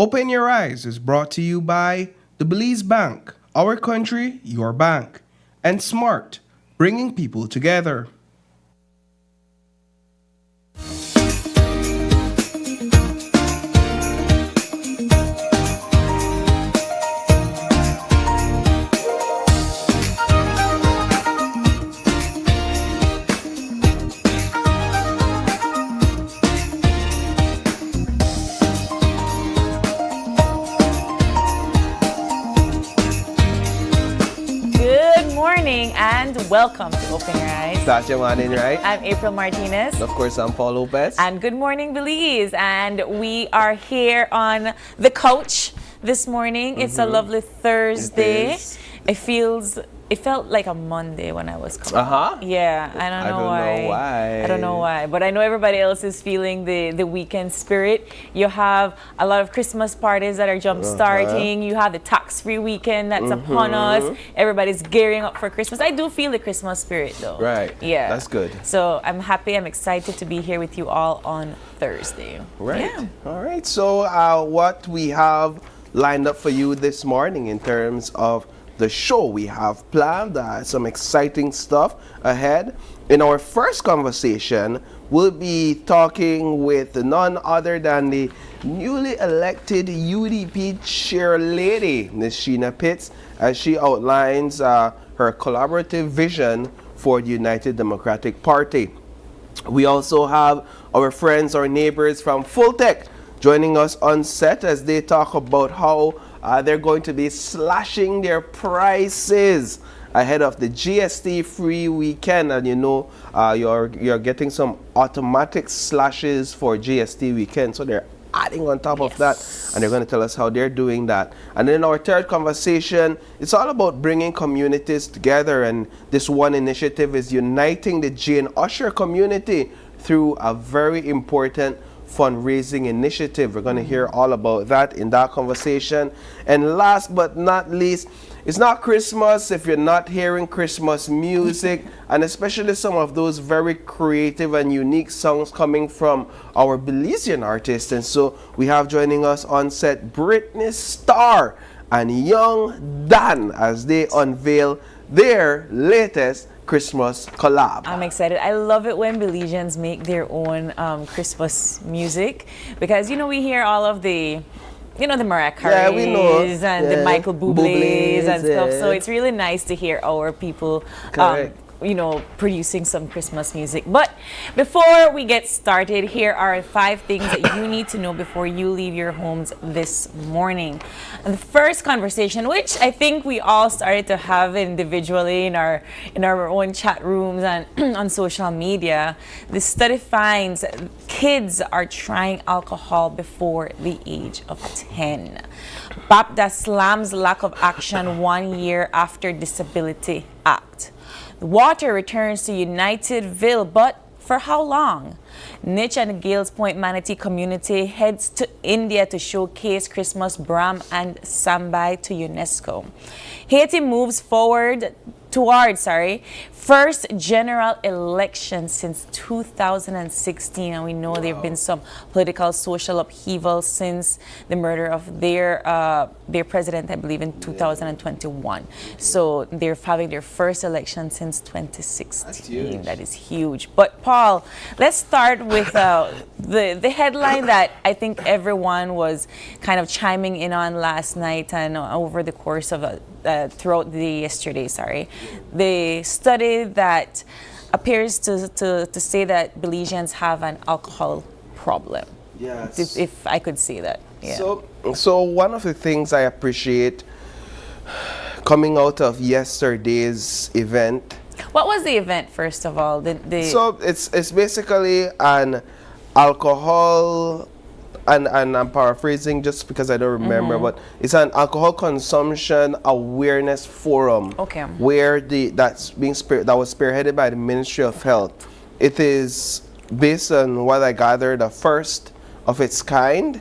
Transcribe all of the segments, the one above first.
Open Your Eyes is brought to you by the Belize Bank, our country, your bank, and Smart, bringing people together. And welcome to Open Your Eyes. That's your morning, right? I'm April Martinez. And of course, I'm Paul Lopez. And good morning, Belize. And we are here on the couch this morning. It's a lovely Thursday. It felt like a Monday when I was coming. Yeah, I don't know why. I don't know why. But I know everybody else is feeling the weekend spirit. You have a lot of Christmas parties that are jump starting. You have the tax-free weekend that's upon us. Everybody's gearing up for Christmas. I do feel the Christmas spirit though. Right. Yeah. That's good. So I'm happy. I'm excited to be here with you all on Thursday. Right. Yeah. All right. So what we have lined up for you this morning in terms of the show we have planned, some exciting stuff ahead. In our first conversation, we'll be talking with none other than the newly elected UDP chairlady, Ms. Sheena Pitts, as she outlines her collaborative vision for the United Democratic Party. We also have our friends, our neighbors from Fultec joining us on set as they talk about how they're going to be slashing their prices ahead of the GST-free weekend, and you know you're getting some automatic slashes for GST weekend, so they're adding on top of that, and they're going to tell us how they're doing that. And then our third conversation, it's all about bringing communities together, and this one initiative is uniting the Jane Usher community through a very important fundraising initiative. We're going to hear all about that in that conversation. And last but not least, it's not Christmas if you're not hearing Christmas music, and especially some of those very creative and unique songs coming from our Belizean artists. And so we have joining us on set Britney, Starr, and Young Dan as they unveil their latest Christmas collab. I'm excited. I love it when Belizeans make their own Christmas music, because we hear all of the the Mariah Careys and the Michael Bublés and stuff. So it's really nice to hear our people producing some Christmas music. But before we get started, here are 5 things that you need to know before you leave your homes this morning. And the first conversation, which I think we all started to have individually in our own chat rooms and on social media, the study finds kids are trying alcohol before the age of 10. BAPDA slams lack of action 1 year after Disability Act. The water returns to Unitedville, but for how long? Niche and Gales Point Manatee community heads to India to showcase Christmas Brahm and Sambai to UNESCO. Haiti moves towards first general election since 2016, and we know there have been some political social upheaval since the murder of their president, I believe, in 2021. So they're having their first election since 2016. That is huge. But Paul, let's start with the headline that I think everyone was kind of chiming in on last night and over the course of throughout the yesterday. The study that appears to say that Belizeans have an alcohol problem. Yes. If I could say that. Yeah. So one of the things I appreciate coming out of yesterday's event. What was the event, first of all? So it's basically an alcohol, and I'm paraphrasing just because I don't remember, but it's an alcohol consumption awareness forum. Okay. Where that was spearheaded by the Ministry of Health. It is, based on what I gathered, the first of its kind.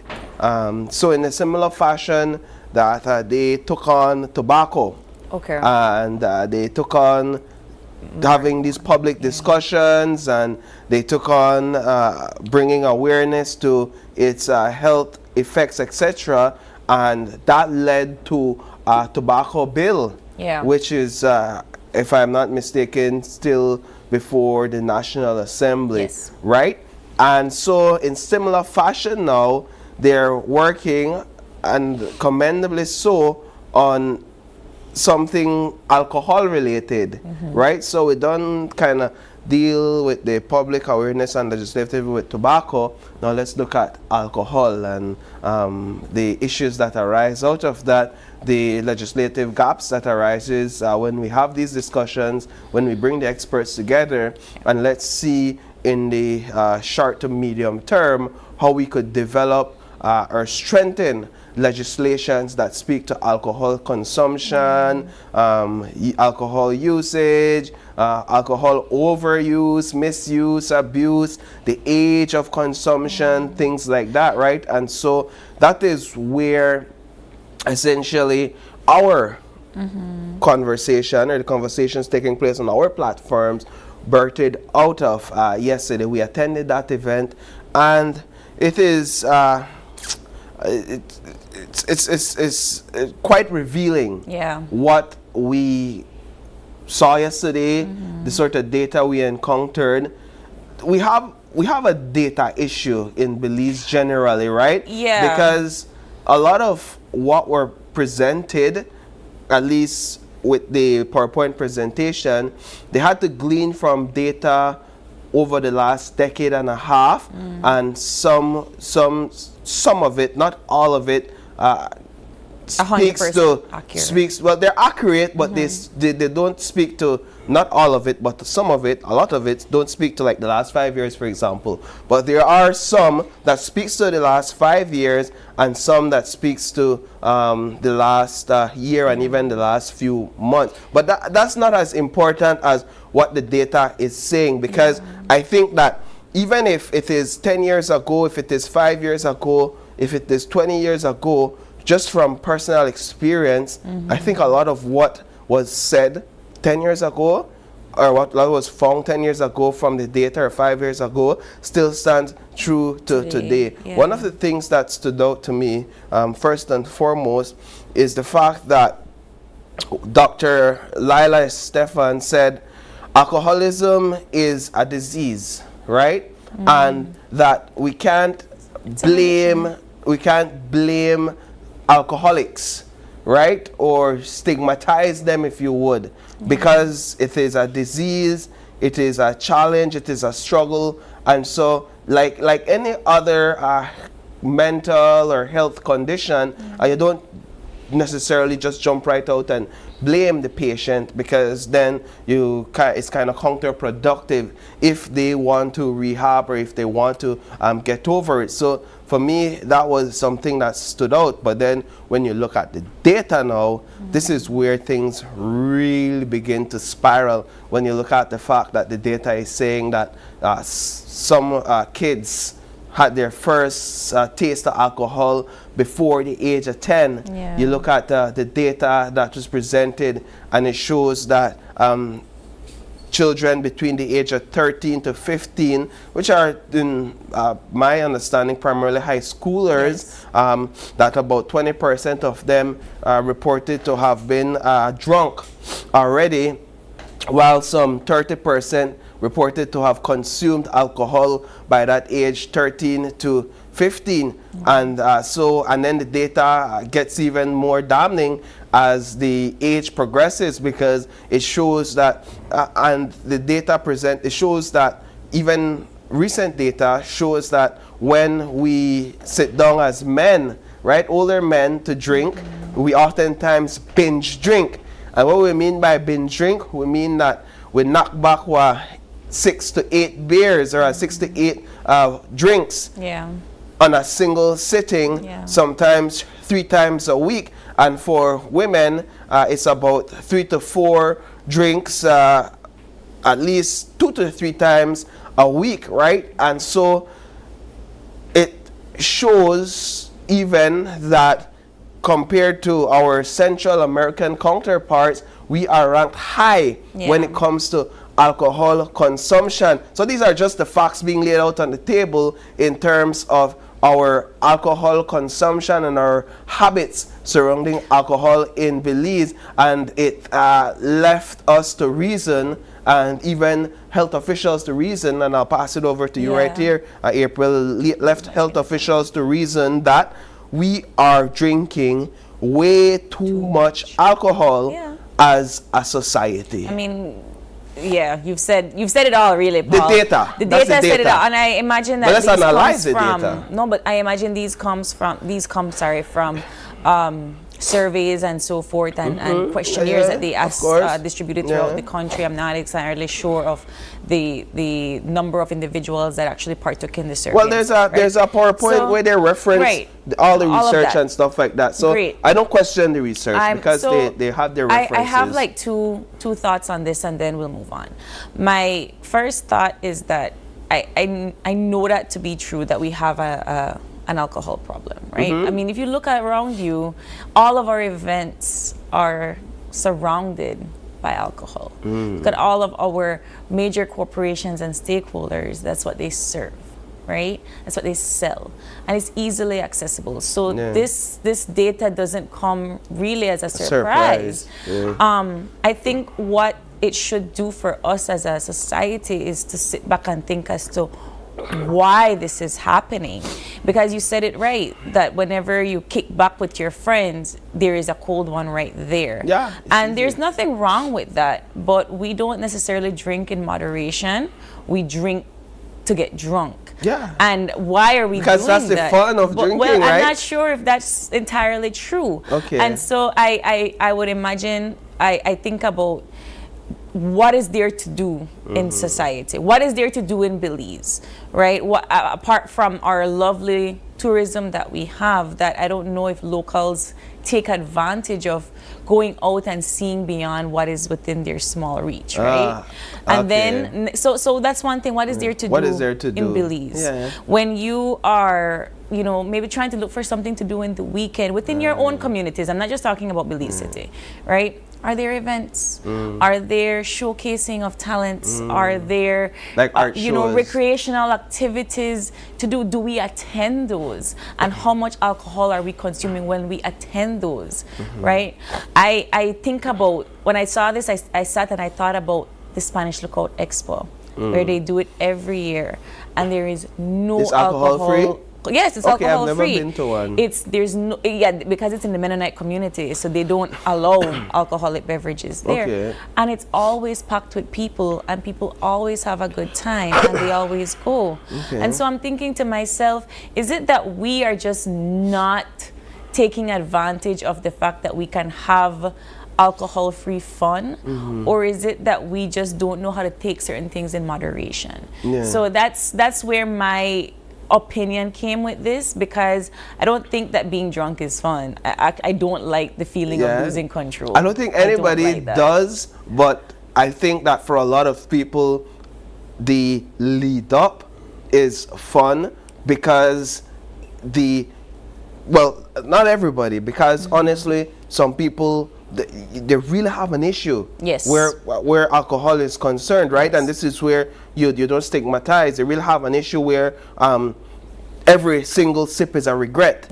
So in a similar fashion that they took on tobacco. Okay. And they took on having these public discussions, and they took on bringing awareness to its health effects, etc. And that led to a tobacco bill, which is, if I'm not mistaken, still before the National Assembly, right? And so in similar fashion now, they're working, and commendably so, on something alcohol related, right? So we don't kind of deal with the public awareness and legislative with tobacco. Now let's look at alcohol and the issues that arise out of that, the legislative gaps that arises when we have these discussions, when we bring the experts together, and let's see in the short to medium term how we could develop or strengthen legislations that speak to alcohol consumption, alcohol usage, alcohol overuse, misuse, abuse, the age of consumption, things like that, right? And so that is where essentially our conversation, or the conversations taking place on our platforms, birthed out of yesterday. We attended that event, and it is it's quite revealing what we saw yesterday, the sort of data we encountered. We have a data issue in Belize generally, right? Yeah. Because a lot of what were presented, at least with the PowerPoint presentation, they had to glean from data over the last decade and a half, and some of it, not all of it, speaks well, they're accurate, but they don't speak to, not all of it, but some of it, a lot of it don't speak to like the last 5 years, for example. But there are some that speaks to the last 5 years, and some that speaks to the last year and even the last few months. But that's not as important as what the data is saying, because I think that even if it is 10 years ago, if it is 5 years ago, if it is 20 years ago, just from personal experience, I think a lot of what was said 10 years ago, or what was found 10 years ago from the data, or 5 years ago, still stands true to today. One of the things that stood out to me, first and foremost, is the fact that Dr. Lila Stefan said alcoholism is a disease, right? And that we can't blame alcoholics, right? Or stigmatize them, if you would, because it is a disease, it is a challenge, it is a struggle. And so like any other mental or health condition, you don't necessarily just jump right out and blame the patient, because then it's kind of counterproductive if they want to rehab or if they want to get over it. So for me, that was something that stood out. But then when you look at the data now, this is where things really begin to spiral. When you look at the fact that the data is saying that some kids had their first taste of alcohol before the age of 10. You look at the data that was presented, and it shows that children between the age of 13 to 15, which are, in my understanding, primarily high schoolers, that about 20% of them reported to have been drunk already, while some 30% reported to have consumed alcohol by that age, 13 to 15. And then the data gets even more damning as the age progresses, because it shows that and the data it shows that even recent data shows that when we sit down as men, right, older men, to drink, we oftentimes binge drink. And what we mean by binge drink, we mean that we knock back 6 to 8 beers or 6 to 8 drinks on a single sitting, sometimes 3 times a week. And for women, it's about 3 to 4 drinks, at least 2 to 3 times a week, right? And so it shows even that compared to our Central American counterparts, we are ranked high when it comes to alcohol consumption. So these are just the facts being laid out on the table in terms of our alcohol consumption and our habits surrounding alcohol in Belize, and it left us to reason, and even health officials to reason, and I'll pass it over to you right here, April, left health officials to reason that we are drinking way too much alcohol as a society. I mean, yeah, you've said it all, really, Paul. The data. The data said it all, and I imagine that but let's analyze the from data. no, but I imagine these come from surveys and so forth, and questionnaires that they distributed throughout the country. I'm not entirely sure of the number of individuals that actually partook in the survey. Well, there's a PowerPoint where they reference all the research and stuff like that. So I don't question the research because they have their references. I have like two thoughts on this, and then we'll move on. My first thought is that I know that to be true, that we have an alcohol problem, right? I mean, if you look around you, all of our events are surrounded by alcohol. Look at all of our major corporations and stakeholders. That's what they serve, right? That's what they sell, and it's easily accessible. So this data doesn't come really as a surprise. I think what it should do for us as a society is to sit back and think as to why this is happening, because you said it right, that whenever you kick back with your friends, there is a cold one right there. And there's nothing wrong with that, but we don't necessarily drink in moderation. We drink to get drunk. And why are we doing that? Because that's the fun of drinking, well, right? I'm not sure if that's entirely true. And so I would imagine, I think about what is there to do in society? What is there to do in Belize, right? What, apart from our lovely tourism that we have, that I don't know if locals take advantage of going out and seeing beyond what is within their small reach, right? And then, so that's one thing. What is there to do? What is there to do in Belize? When you are, you know, maybe trying to look for something to do in the weekend within your own communities. I'm not just talking about Belize City, right? Are there events? Are there showcasing of talents? Are there, like art you know, shows, recreational activities to do? Do we attend those? And how much alcohol are we consuming when we attend those, right? I think about, when I saw this, I sat and I thought about the Spanish Lookout Expo, where they do it every year, and there is no alcohol free? Yes, it's alcohol I've never free. been to one. There's no, because it's in the Mennonite community, so they don't allow alcoholic beverages there. And it's always packed with people, and people always have a good time, and they always go. And so I'm thinking to myself, is it that we are just not taking advantage of the fact that we can have alcohol-free fun, or is it that we just don't know how to take certain things in moderation? So that's where my opinion came with this, because I don't think that being drunk is fun. I don't like the feeling of losing control. I don't think anybody does, but I think that for a lot of people, the lead up is fun, because well, not everybody, because honestly, some people, they really have an issue where alcohol is concerned, right? And this is where you don't stigmatize. They really have an issue where every single sip is a regret.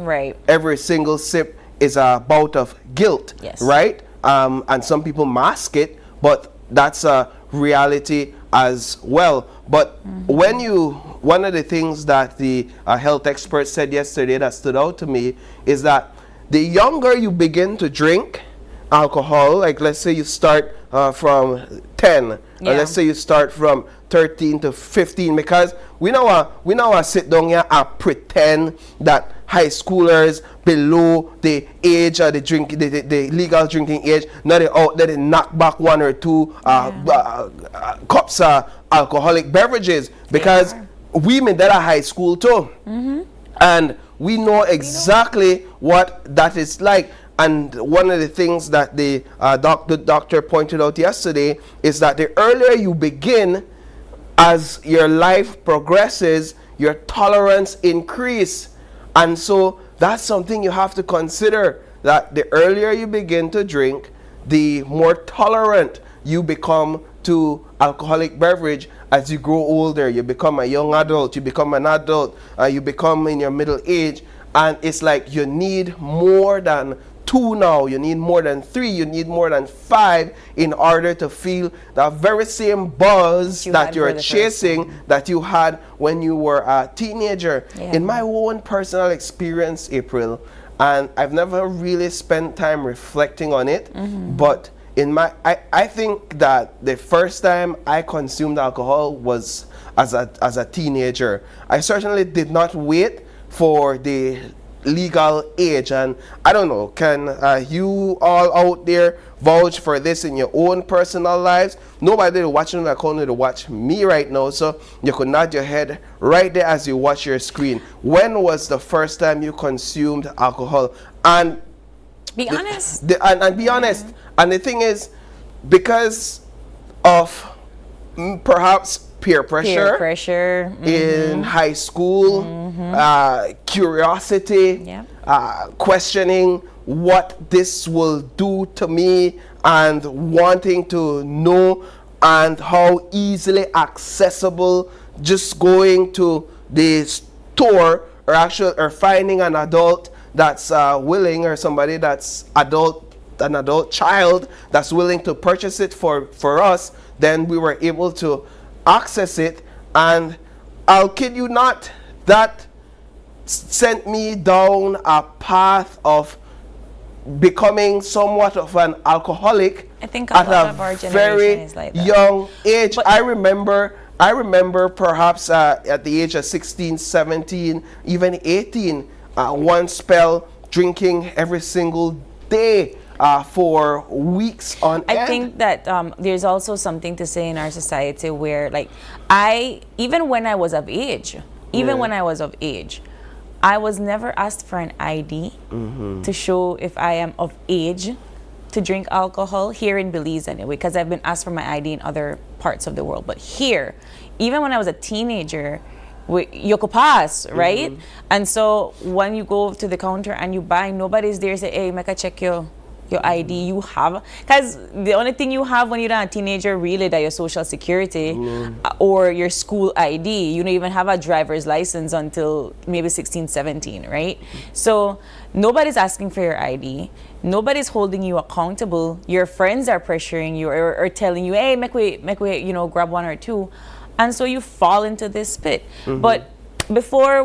Every single sip is a bout of guilt, right? And some people mask it, but that's a reality as well. But one of the things that the health expert said yesterday that stood out to me is that the younger you begin to drink alcohol, like let's say you start from 10, or let's say you start from 13 to 15, because we now sit down here and pretend that high schoolers below the age of the legal drinking age, now they out there, they knock back one or two cups of alcoholic beverages, because women that are high school too, and we know exactly what that is like. And one of the things that the doctor pointed out yesterday is that the earlier you begin, as your life progresses, your tolerance increase. And so that's something you have to consider, that the earlier you begin to drink, the more tolerant you become to alcoholic beverage. as you grow older, you become a young adult, you become an adult, you become in your middle age, and it's like you need more than 2 now, you need more than 3, you need more than 5 in order to feel that very same buzz that you're chasing that you had when you were a teenager. Yeah. In my own personal experience, April, and I've never really spent time reflecting on it, but I think that the first time I consumed alcohol was as a teenager. I certainly did not wait for the legal age, and I don't know, can you all out there vouch for this in your own personal lives? Nobody watching that only to watch me right now, so you could nod your head right there as you watch your screen. When was the first time you consumed alcohol? And be honest. And be honest. And the thing is, because of perhaps peer pressure in high school, curiosity, questioning what this will do to me, and wanting to know, and how easily accessible just going to the store or finding an adult that's willing, or somebody that's an adult child that's willing to purchase it for us, then we were able to access it. And I'll kid you not, that sent me down a path of becoming somewhat of an alcoholic. I think a lot of our generation is like that. Young age. But I remember perhaps at the age of 16, 17, even 18, one spell drinking every single day for weeks on end. I think that there's also something to say in our society where, like, even when I was of age, I was never asked for an ID to show if I am of age to drink alcohol here in Belize anyway, because I've been asked for my ID in other parts of the world. But here, even when I was a teenager, you could pass, right? And so when you go to the counter and you buy, nobody's there say, hey, make a check your ID you have, because the only thing you have when you're a teenager really that your social security or your school ID. You don't even have a driver's license until maybe 16, 17, right? So nobody's asking for your ID, nobody's holding you accountable. Your friends are pressuring you or telling you, hey, make we grab 1 or 2, and so you fall into this pit. But before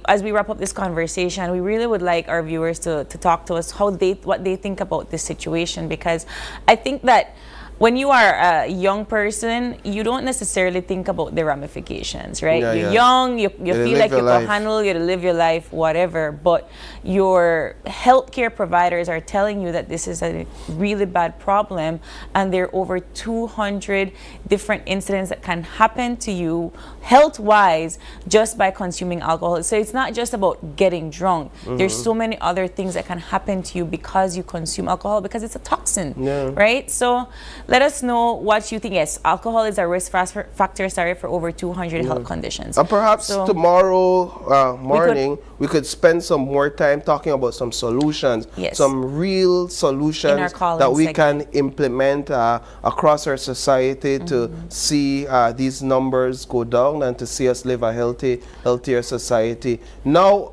as we wrap up this conversation, we really would like our viewers to talk to us what they think about this situation, because I think that when you are a young person, you don't necessarily think about the ramifications, right? You're young, you feel like you can handle, you live your life, whatever, but your healthcare providers are telling you that this is a really bad problem, and there are over 200 different incidents that can happen to you health-wise just by consuming alcohol. So it's not just about getting drunk. There's so many other things that can happen to you because you consume alcohol, because it's a toxin, right? So let us know what you think. Yes, alcohol is a risk factor, for over 200 health conditions. And perhaps tomorrow morning we could spend some more time talking about some solutions, some real solutions that we can implement across our society to see these numbers go down and to see us live a healthier society. Now,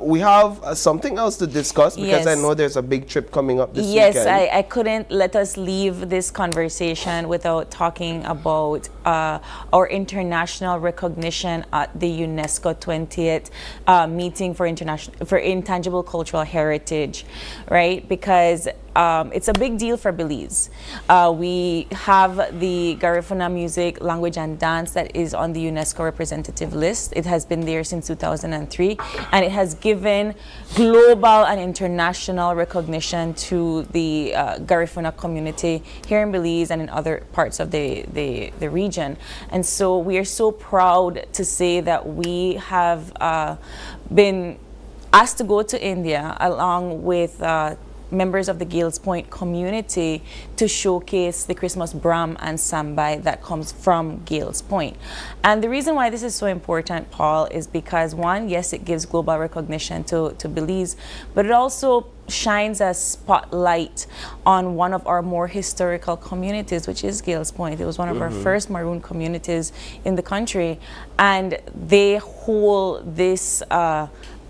we have something else to discuss, because I know there's a big trip coming up this weekend. Yes, I couldn't let us leave this conversation without talking about our international recognition at the UNESCO 20th meeting for intangible cultural heritage, right? Because it's a big deal for Belize. We have the Garifuna music, language, and dance that is on the UNESCO representative list. It has been there since 2003, and it has given global and international recognition to the Garifuna community here in Belize and in other parts of the region. And so we are so proud to say that we have been asked to go to India along with members of the Gales Point community to showcase the Christmas Bram and Sambai that comes from Gales Point. And the reason why this is so important, Paul, is because one, yes, it gives global recognition to Belize, but it also shines a spotlight on one of our more historical communities, which is Gales Point. It was one of our first maroon communities in the country, and they hold this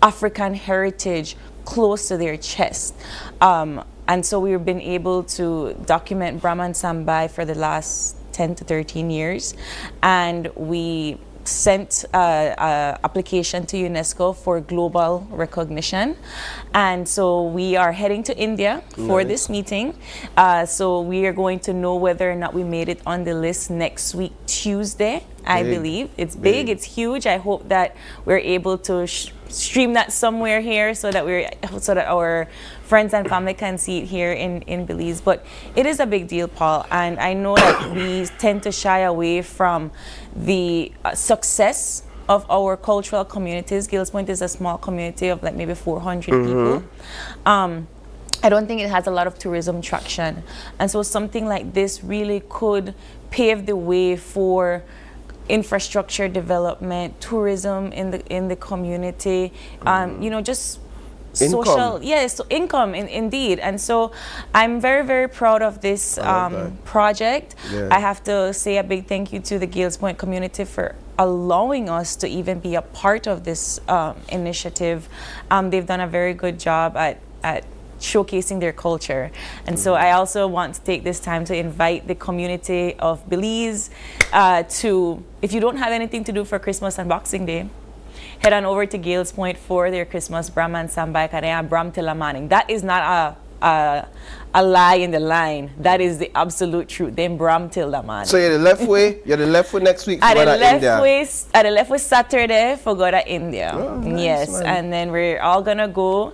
African heritage close to their chest. And so we've been able to document Brahman Sambai for the last 10 to 13 years, and we sent an application to UNESCO for global recognition. And so we are heading to India for this meeting. So we are going to know whether or not we made it on the list next week, Tuesday, I believe. It's big, it's huge. I hope that we're able to stream that somewhere here so that our friends and family can see it here in Belize. But it is a big deal, Paul, and I know that we tend to shy away from the success of our cultural communities. Gales Point is a small community of like maybe 400 people. I don't think it has a lot of tourism traction, and so something like this really could pave the way for infrastructure development, tourism in the community, you know, just income. Social, yes, so income indeed. And so I'm very, very proud of this project. I have to say a big thank you to the Gales Point community for allowing us to even be a part of this initiative. They've done a very good job at showcasing their culture. And so I also want to take this time to invite the community of Belize to, if you don't have anything to do for Christmas and Boxing Day, head on over to Gales Point for their Christmas Bram and Sambai Kanea Bram Tilamaning. That is not a lie in the line. That is the absolute truth. Then Bram Tilamaning. So you're the left way. You're the left way next week for India. At the left way Saturday for go to India. Oh, nice, yes, man. and then we're all gonna go.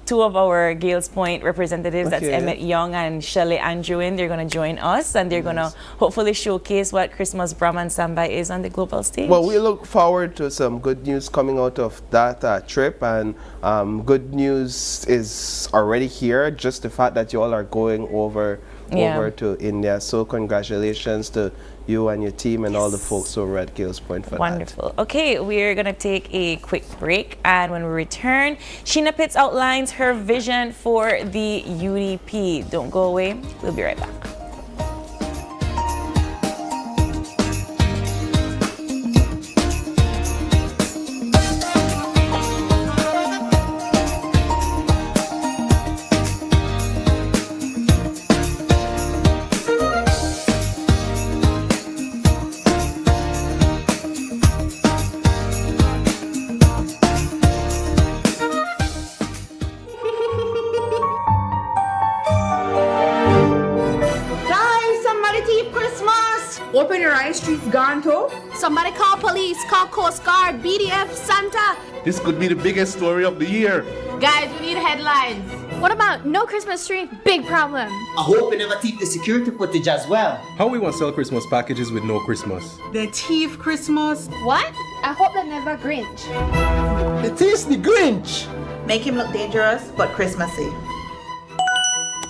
Two of our Gales Point representatives, that's Emmett Young and Shelley Andrewin, they're gonna join us, and they're gonna hopefully showcase what Christmas Bram and Sambai is on the global stage. Well, we look forward to some good news coming out of that trip, and good news is already here. Just the fact that you all are going over to India. So congratulations to you and your team and all the folks over at Gales Point for Wonderful. Okay, we're going to take a quick break, and when we return, Sheena Pitts outlines her vision for the UDP. Don't go away. We'll be right back. Open your eyes, streets gone too. Somebody call police, call Coast Guard, BDF, Santa. This could be the biggest story of the year. Guys, we need headlines. What about no Christmas tree? Big problem. I hope we never keep the security footage as well. How we want to sell Christmas packages with no Christmas? The thief Christmas. What? I hope they never Grinch. The thief's the Grinch. Make him look dangerous, but Christmassy.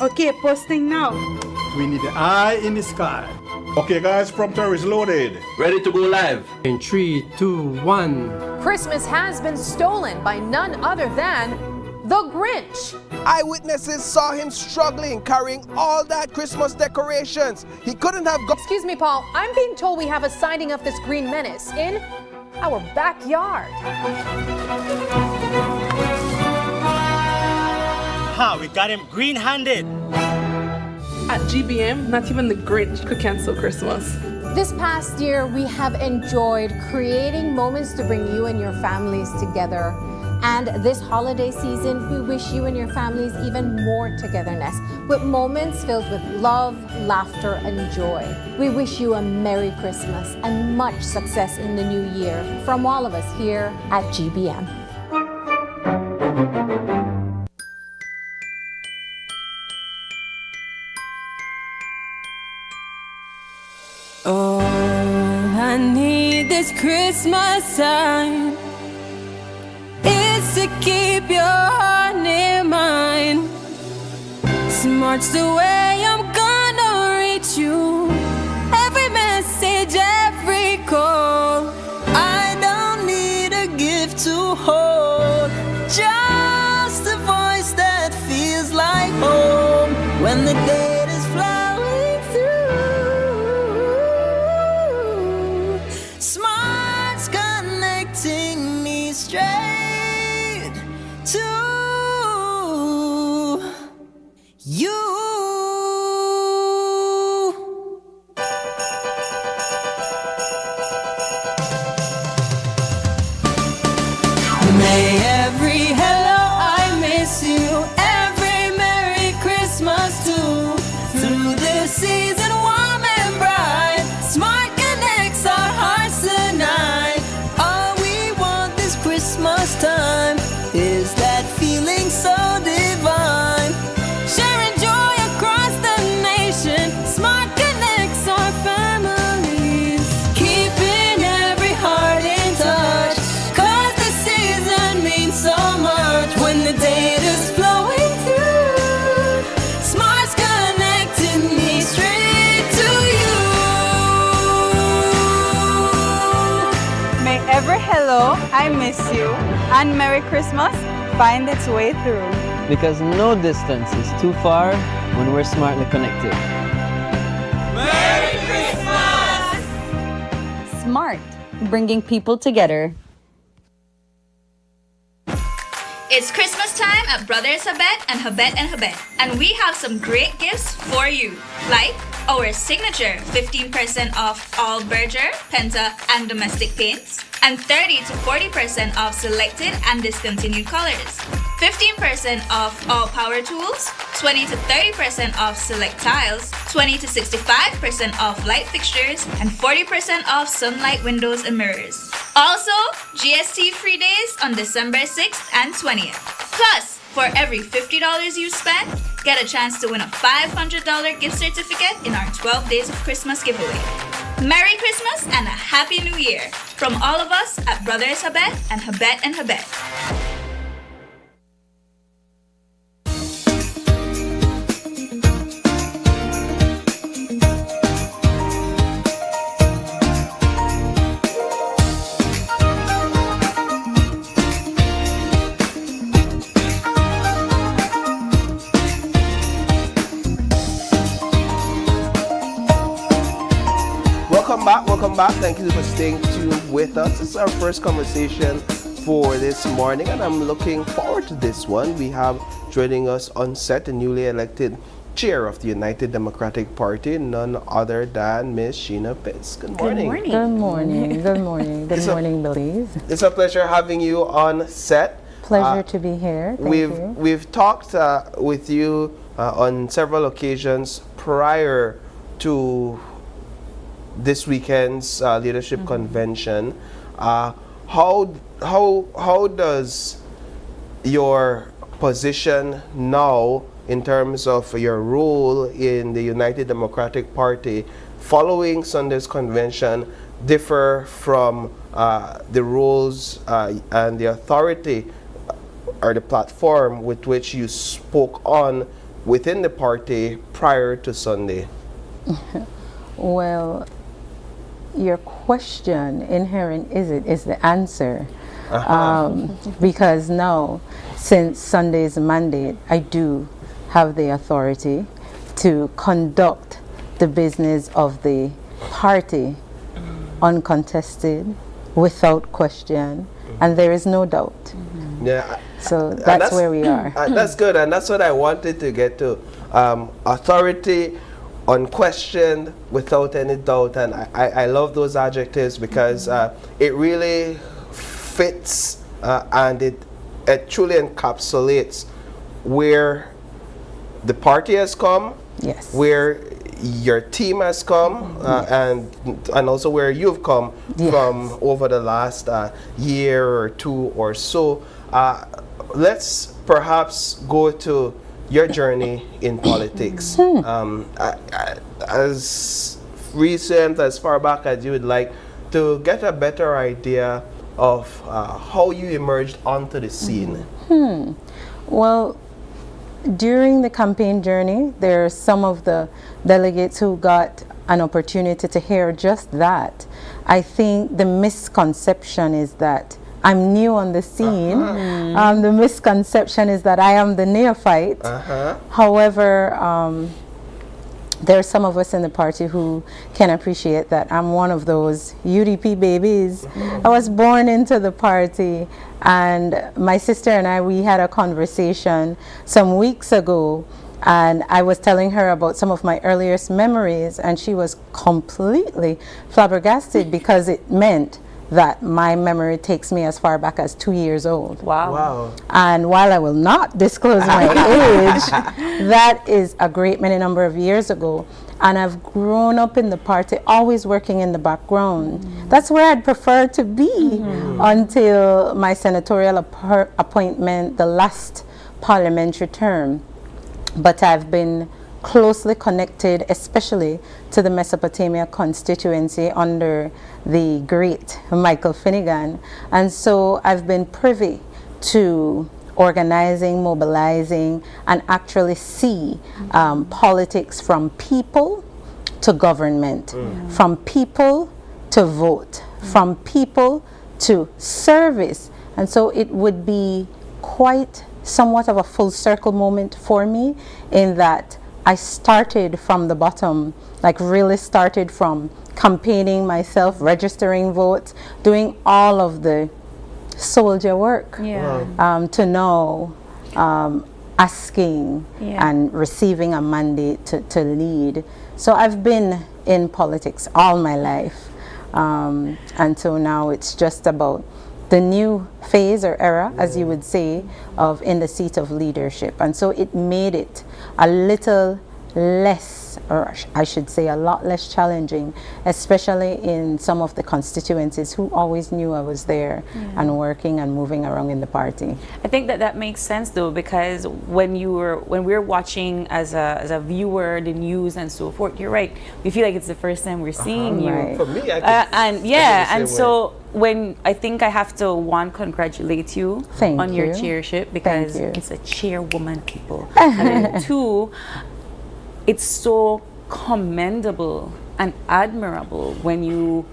Okay, posting now. We need the eye in the sky. Okay guys, prompter is loaded. Ready to go live. In 3, 2, 1. Christmas has been stolen by none other than the Grinch. Eyewitnesses saw him struggling, carrying all that Christmas decorations. He couldn't have got... Excuse me, Paul. I'm being told we have a sighting of this green menace in our backyard. We got him green-handed. At GBM, not even the Grinch could cancel Christmas. This past year, we have enjoyed creating moments to bring you and your families together. And this holiday season, we wish you and your families even more togetherness, with moments filled with love, laughter, and joy. We wish you a Merry Christmas and much success in the new year from all of us here at GBM. All I need this Christmas time is to keep your heart near mine. That's the way I'm gonna reach you. Every message, every call. I don't need a gift to hold, just a voice that feels like home when the date is flowing through. Smart's connecting me straight to you. May every hello I miss you, every Merry Christmas too. Through this season warm and bright, Smart connects our hearts tonight. All we want this Christmas time is that feeling so divine. Sharing joy across the nation, Smart connects our families, keeping every heart in touch. Cause the season means so much when the date is flowing through. Smart's connecting me straight to you. May every hello, I miss you, and Merry Christmas find its way through. Because no distance is too far when we're smartly connected. Merry Christmas! Smart, bringing people together. It's Christmas time at Brothers Habet and Habet, and we have some great gifts for you, like our signature 15% off all Berger, Penta, and domestic paints, and 30 to 40% off selected and discontinued colors. 15% off all power tools, 20 to 30% off select tiles, 20 to 65% off light fixtures, and 40% off sunlight windows and mirrors. Also, GST free days on December 6th and 20th. Plus, for every $50 you spend, get a chance to win a $500 gift certificate in our 12 Days of Christmas giveaway. Merry Christmas and a Happy New Year from all of us at Brothers Habet and Habet. Welcome back. Thank you for staying tuned with us. This is our first conversation for this morning, and I'm looking forward to this one. We have joining us on set the newly elected chair of the United Democratic Party, none other than Miss Sheena Pitts. Good morning. Good morning. Good morning. Good morning, Belize. It's a pleasure having you on set. Pleasure to be here. Thank you. We've talked with you on several occasions prior to this weekend's leadership convention. How does your position now in terms of your role in the United Democratic Party following Sunday's convention differ from the roles and the authority or the platform with which you spoke on within the party prior to Sunday? Well, your question inherent is the answer. Because now, since Sunday's mandate, I do have the authority to conduct the business of the party uncontested, without question, and there is no doubt. Yeah. So that's where we are. That's good, and that's what I wanted to get to. Authority, unquestioned, without any doubt, and I love those adjectives because it really fits and it truly encapsulates where the party has come, yes, where your team has come, yes, and also where you've come, yes, from over the last year or two or so. Let's perhaps go to your journey in politics. As recent, as far back as you would like, to get a better idea of how you emerged onto the scene. Well, during the campaign journey, there are some of the delegates who got an opportunity to hear just that. I think the misconception is that I'm new on the scene. The misconception is that I am the neophyte. However, there are some of us in the party who can appreciate that I'm one of those UDP babies. I was born into the party, and my sister and I, we had a conversation some weeks ago, and I was telling her about some of my earliest memories, and she was completely flabbergasted because it meant that my memory takes me as far back as 2 years old. Wow. And while I will not disclose my age, that is a great many number of years ago. And I've grown up in the party, always working in the background. That's where I'd prefer to be until my senatorial appointment, the last parliamentary term. But I've been closely connected, especially to the Mesopotamia constituency under the great Michael Finnegan. And so I've been privy to organizing, mobilizing, and actually see politics from people to government, from people to vote, from people to service. And so it would be quite somewhat of a full circle moment for me, in that I started from the bottom, like really started from campaigning myself, registering votes, doing all of the soldier work, to now asking and receiving a mandate to lead. So I've been in politics all my life, until now it's just about the new phase or era, as you would say, of in the seat of leadership. And so it made it a little less, or I should say a lot less challenging, especially in some of the constituencies who always knew I was there and working and moving around in the party. I think that makes sense though, because when we're watching as a viewer the news and so forth, you're right, we feel like it's the first time we're seeing you. Right. For me, so when I think I have to congratulate you on your chairship, because it's a chairwoman, people. And then two, it's so commendable and admirable when you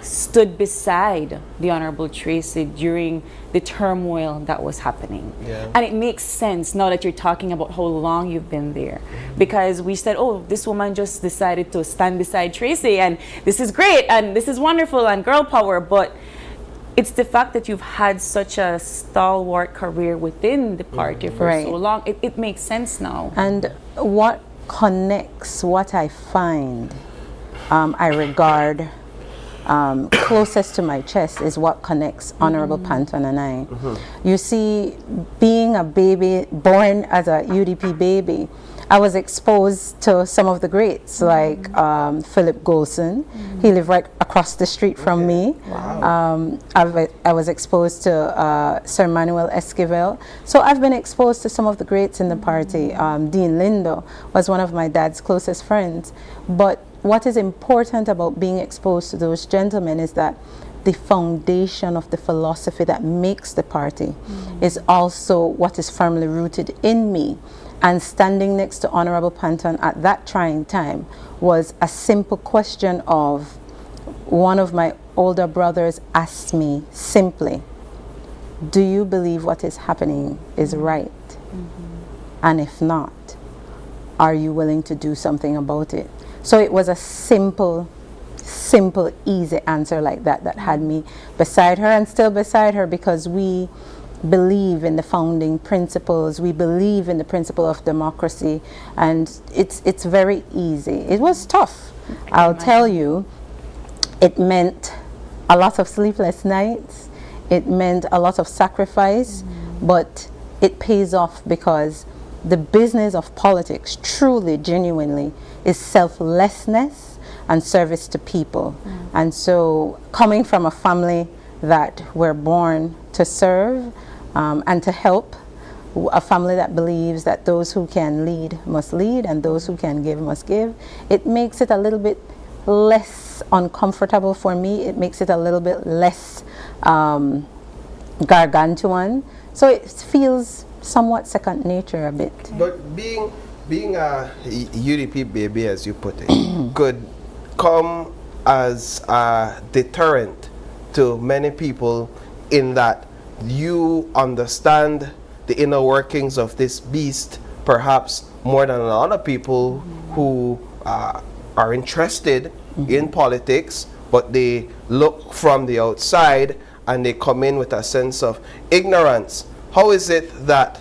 stood beside the Honorable Tracy during the turmoil that was happening. And it makes sense now that you're talking about how long you've been there, because we said, oh, this woman just decided to stand beside Tracy, and this is great and this is wonderful and girl power, but it's the fact that you've had such a stalwart career within the party for so long. It makes sense now. And what connects, what I find I regard closest to my chest, is what connects Honorable Panton and I. You see, being a baby, born as a UDP baby, I was exposed to some of the greats, like Philip Golson. He lived right across the street from me. I was exposed to Sir Manuel Esquivel. So I've been exposed to some of the greats in the party. Dean Lindo was one of my dad's closest friends. But what is important about being exposed to those gentlemen is that the foundation of the philosophy that makes the party is also what is firmly rooted in me. And standing next to Honorable Panton at that trying time was a simple question of, one of my older brothers asked me simply, do you believe what is happening is right? And if not, are you willing to do something about it? So it was a simple, easy answer like that that had me beside her, and still beside her, because we believe in the founding principles. We believe in the principle of democracy, and it's very easy. It was tough, I'll tell you. It meant a lot of sleepless nights. It meant a lot of sacrifice, but it pays off, because the business of politics truly, genuinely, is selflessness and service to people. And so, coming from a family that were born to serve and to help, a family that believes that those who can lead must lead and those who can give must give, it makes it a little bit less uncomfortable for me. It makes it a little bit less gargantuan. So it feels somewhat second nature a bit. But being a UDP baby, as you put it, could come as a deterrent to many people in that you understand the inner workings of this beast perhaps more than a lot of people who are interested in politics, but they look from the outside and they come in with a sense of ignorance. How is it that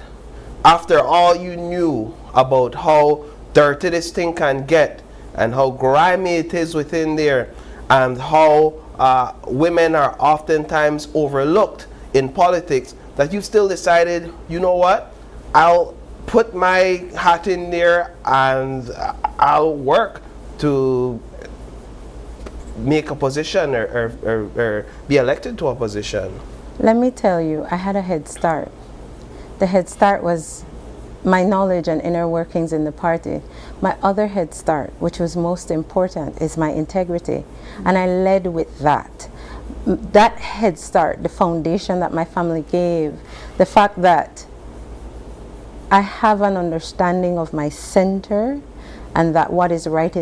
after all you knew about how dirty this thing can get and how grimy it is within there and how women are oftentimes overlooked in politics, that you still decided, you know what, I'll put my hat in there and I'll work to make a position or be elected to a position? Let me tell you, I had a head start. The head start was my knowledge and inner workings in the party. My other head start, which was most important, is my integrity. And I led with that. That head start, the foundation that my family gave, the fact that I have an understanding of my center and that what is right,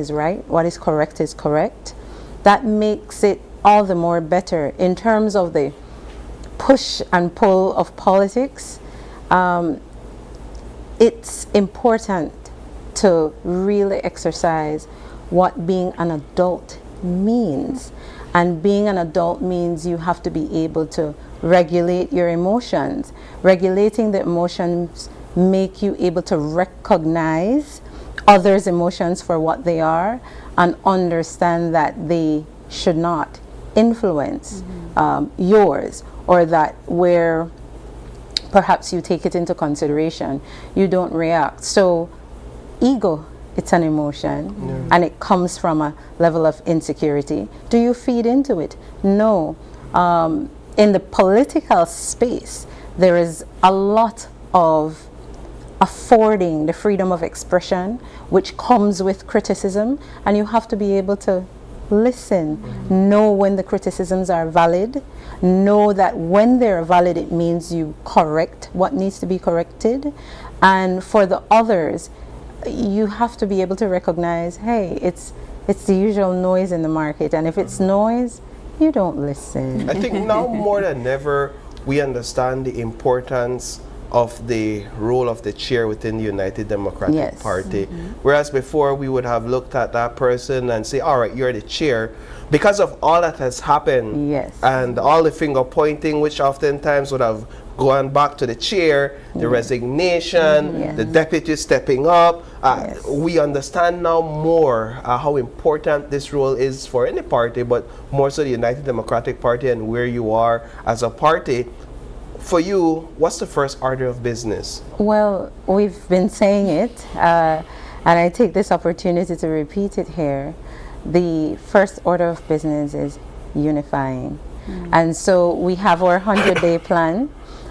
what is correct, that makes it all the more better in terms of the push and pull of politics. It's important to really exercise what being an adult means. And being an adult means you have to be able to regulate your emotions. Regulating the emotions make you able to recognize others' emotions for what they are and understand that they should not influence yours, or that where perhaps you take it into consideration, you don't react. So ego, it's an emotion, and it comes from a level of insecurity. Do you feed into it? No. In the political space, there is a lot of affording the freedom of expression, which comes with criticism, and you have to be able to listen, know when the criticisms are valid, know that when they're valid it means you correct what needs to be corrected, and for the others you have to be able to recognize, hey, it's the usual noise in the market, and if it's noise, you don't listen. I think now more than ever we understand the importance of the role of the chair within the United Democratic Party. Whereas before we would have looked at that person and say, all right, you're the chair. Because of all that has happened and all the finger pointing, which oftentimes would have gone back to the chair, the resignation, the deputy stepping up, we understand now more how important this role is for any party, but more so the United Democratic Party and where you are as a party. For you, what's the first order of business? Well, we've been saying it, and I take this opportunity to repeat it here. The first order of business is unifying. And so we have our 100-day plan,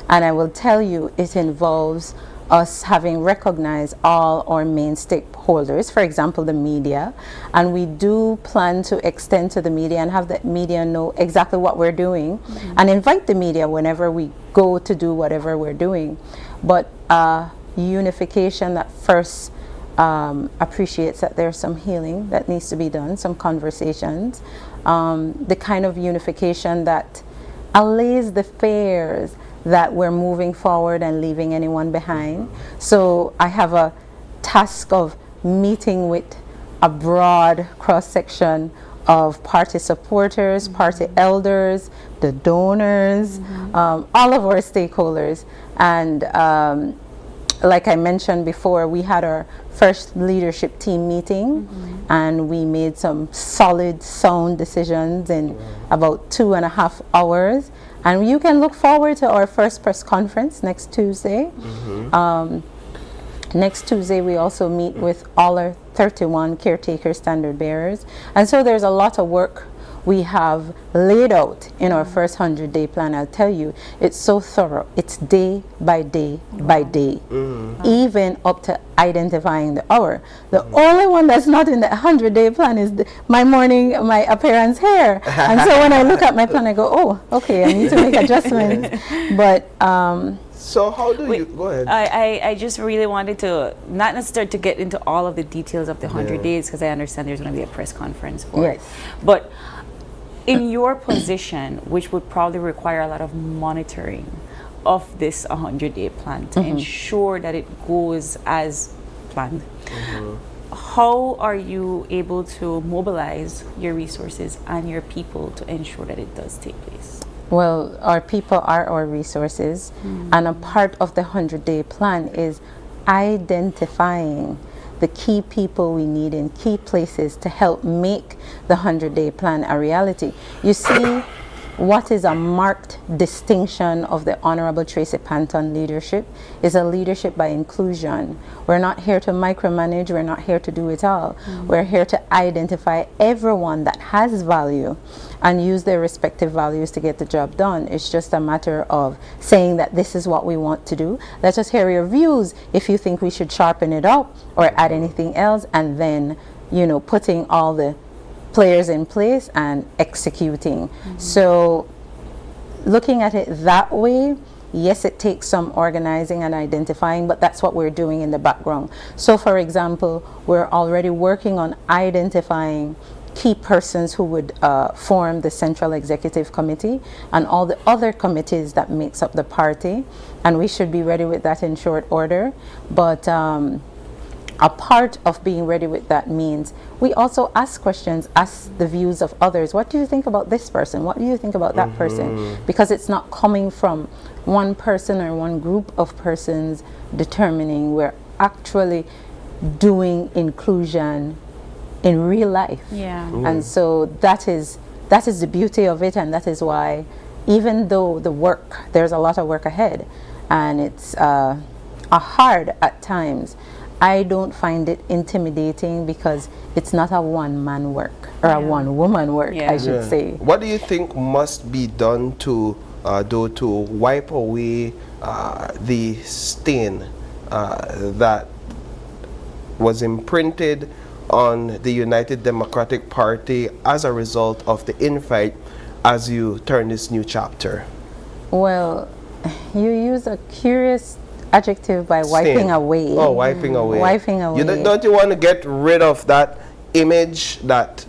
and I will tell you it involves us having recognized all our main stakeholders, for example, the media, and we do plan to extend to the media and have the media know exactly what we're doing and invite the media whenever we go to do whatever we're doing. But unification that first appreciates that there's some healing that needs to be done, some conversations, the kind of unification that allays the fears that we're moving forward and leaving anyone behind. So I have a task of meeting with a broad cross-section of party supporters, party elders, the donors, all of our stakeholders. And like I mentioned before, we had our first leadership team meeting, and we made some solid, sound decisions in about 2.5 hours. And you can look forward to our first press conference next Tuesday. Next Tuesday, we also meet with all our 31 caretaker standard bearers. And so there's a lot of work we have laid out in our first 100-day plan. I'll tell you, it's so thorough. It's day by day by day, even up to identifying the hour. The only one that's not in the 100-day plan is my appearance here. And so when I look at my plan, I go, oh, okay, I need to make adjustments. But So how do you go ahead? I just really wanted to not necessarily to get into all of the details of the 100 days, because I understand there's going to be a press conference for it. But in your position, which would probably require a lot of monitoring of this 100-day plan to ensure that it goes as planned, how are you able to mobilize your resources and your people to ensure that it does take place? Well, our people are our resources, and a part of the 100-day plan is identifying the key people we need in key places to help make the 100-day plan a reality. You see, what is a marked distinction of the Honorable Tracy Panton leadership is a leadership by inclusion. We're not here to micromanage, we're not here to do it all. We're here to identify everyone that has value and use their respective values to get the job done. It's just a matter of saying that this is what we want to do. Let us hear your views if you think we should sharpen it up or add anything else, and then, you know, putting all the players in place and executing. So looking at it that way, yes, it takes some organizing and identifying, but that's what we're doing in the background. So for example, we're already working on identifying key persons who would form the Central Executive Committee and all the other committees that makes up the party, and we should be ready with that in short order. But a part of being ready with that means we also ask questions, ask the views of others. What do you think about this person? What do you think about that person? Because it's not coming from one person or one group of persons determining. We're actually doing inclusion in real life. And so that is the beauty of it, and that is why, even though there's a lot of work ahead and it's hard at times, I don't find it intimidating because it's not a one-man work or a one-woman work, I should say. What do you think must be done to wipe away the stain that was imprinted on the United Democratic Party as a result of the infight as you turn this new chapter? Well, you use a curious adjective by wiping away. Oh, wiping away. Wiping away. Don't you want to get rid of that image that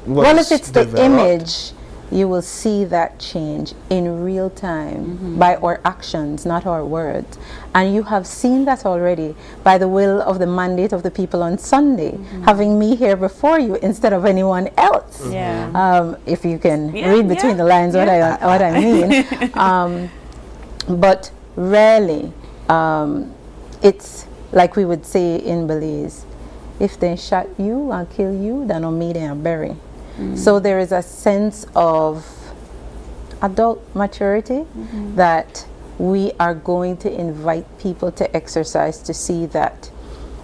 was Well, if it's developed? the image, you will see that change in real time by our actions, not our words. And you have seen that already by the will of the mandate of the people on Sunday, having me here before you instead of anyone else. If you can read between the lines what I mean. But rarely, it's like we would say in Belize, if they shot you and kill you, then on me they are bury. So there is a sense of adult maturity that we are going to invite people to exercise, to see that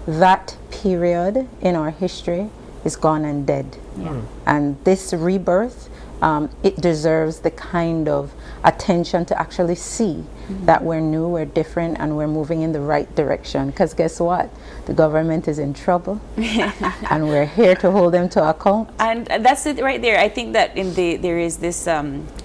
that period in our history is gone and dead. And this rebirth, it deserves the kind of attention to actually see that we're new, we're different, and we're moving in the right direction. Because guess what? The government is in trouble, and we're here to hold them to account. And that's it right there. I think that there is this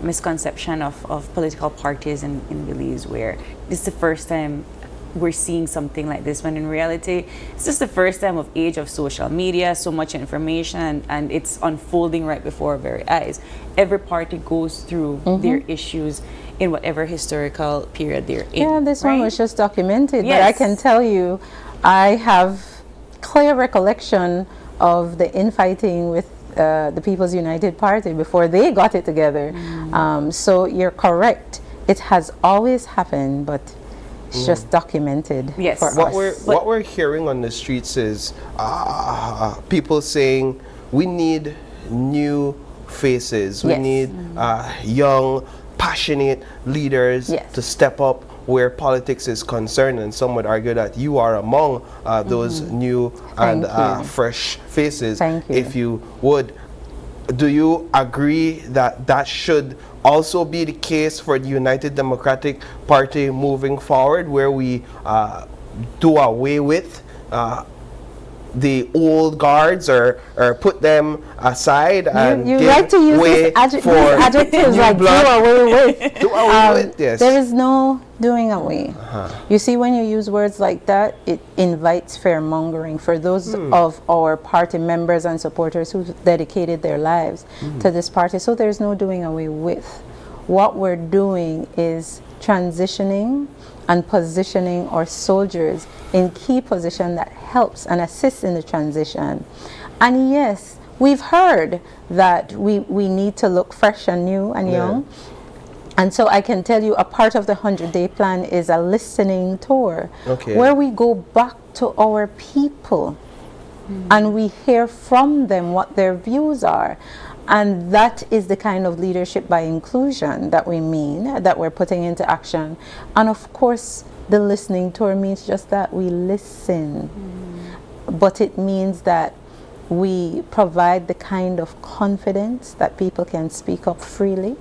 misconception of political parties in Belize, where this is the first time we're seeing something like this, when in reality it's just the first time of age of social media, so much information, and it's unfolding right before our very eyes. Every party goes through their issues in whatever historical period they're in. Yeah, this one was just documented, but I can tell you, I have clear recollection of the infighting with the People's United Party before they got it together. So you're correct. It has always happened, but it's just documented for us. What we're hearing on the streets is people saying we need new faces. We need young, passionate leaders to step up where politics is concerned, and some would argue that you are among those new and fresh faces. If you would, do you agree that that should also be the case for the United Democratic Party moving forward, where we do away with the old guards or put them aside and you give like to use way these for adjectives new like do blood. away with. Do away with, yes. There is no doing away. You see, when you use words like that, it invites fear mongering for those of our party members and supporters who've dedicated their lives to this party. So there's no doing away with. What we're doing is transitioning and positioning our soldiers in key position that helps and assists in the transition. And yes, we've heard that we need to look fresh and new and young. And so I can tell you a part of the 100-day plan is a listening tour where we go back to our people and we hear from them what their views are. And that is the kind of leadership by inclusion that we mean, that we're putting into action. And of course, the listening tour means just that, we listen. But it means that we provide the kind of confidence that people can speak up freely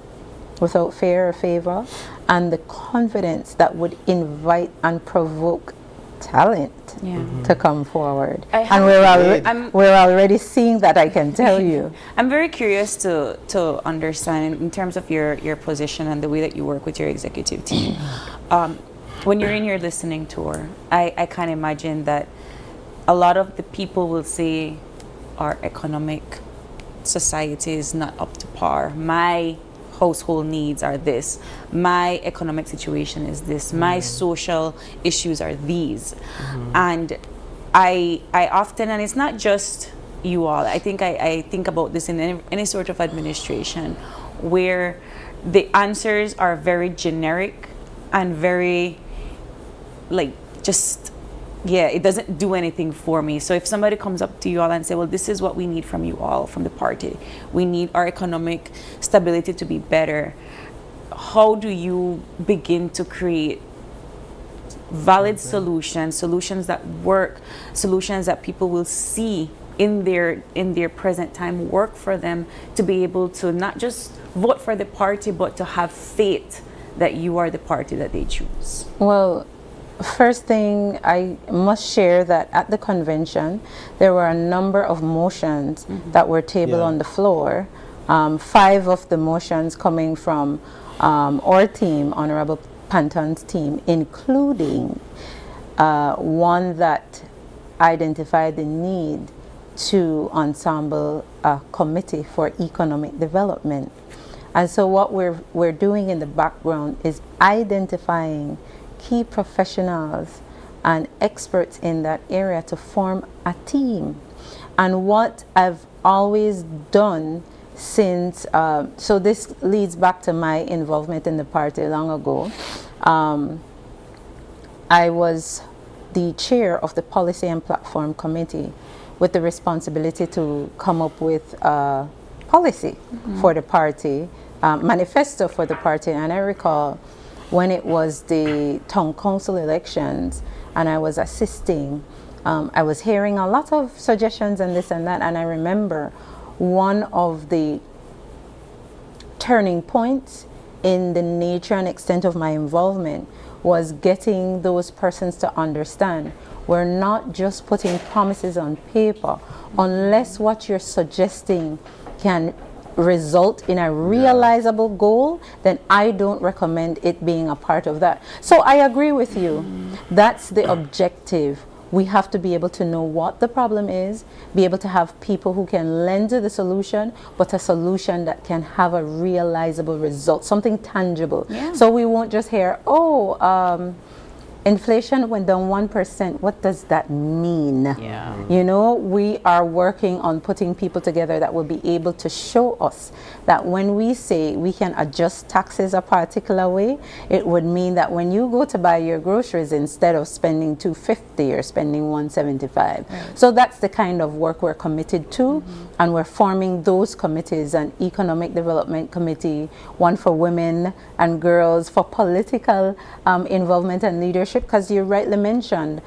without fear or favor, and the confidence that would invite and provoke talent to come forward. And we're already seeing that, I can tell you. I'm very curious to understand in terms of your position and the way that you work with your executive team. When you're in your listening tour, I can imagine that a lot of the people will say our economic society is not up to par. My household needs are this, my economic situation is this, my social issues are these. And I often, and it's not just you all, I think about this in any sort of administration where the answers are very generic and very it doesn't do anything for me. So if somebody comes up to you all and say, well, this is what we need from you all, from the party, we need our economic stability to be better, how do you begin to create valid solutions that work, solutions that people will see in their present time work for them, to be able to not just vote for the party, but to have faith that you are the party that they choose? Well, first thing, I must share that at the convention, there were a number of motions that were tabled on the floor. 5 of the motions coming from our team, Honorable Panton's team, including one that identified the need to ensemble a committee for economic development. And so what we're doing in the background is identifying key professionals and experts in that area to form a team. And what I've always done since, so this leads back to my involvement in the party long ago. I was the chair of the Policy and Platform Committee with the responsibility to come up with a policy for the party, manifesto for the party. And I recall when it was the town council elections and I was assisting, I was hearing a lot of suggestions and this and that, and I remember one of the turning points in the nature and extent of my involvement was getting those persons to understand we're not just putting promises on paper. Unless what you're suggesting can result in a realizable goal, then I don't recommend it being a part of that. So I agree with you. That's the objective. We have to be able to know what the problem is, be able to have people who can lend to the solution, but a solution that can have a realizable result, something tangible. So we won't just hear, inflation went down 1%. What does that mean? You know, we are working on putting people together that will be able to show us that when we say we can adjust taxes a particular way, it would mean that when you go to buy your groceries, instead of spending $250, you're spending $175. So that's the kind of work we're committed to, and we're forming those committees: an economic development committee, one for women and girls, for political involvement and leadership. Because you rightly mentioned,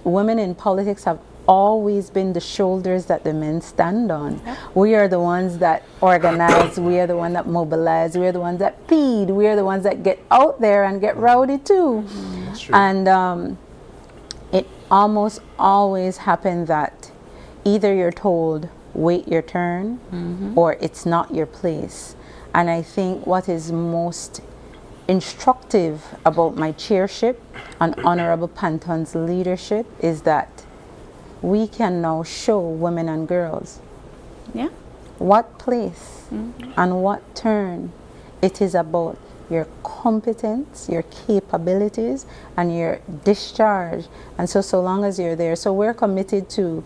women in politics have always been the shoulders that the men stand on. We are the ones that organize, we are the ones that mobilize, we are the ones that feed, we are the ones that get out there and get rowdy too. And almost always happen that either you're told, wait your turn, or it's not your place. And I think what is most instructive about my chairship and Honorable Panton's leadership is that we can now show women and girls what place and what turn it is about your competence, your capabilities, and your discharge. And so long as you're there. So we're committed to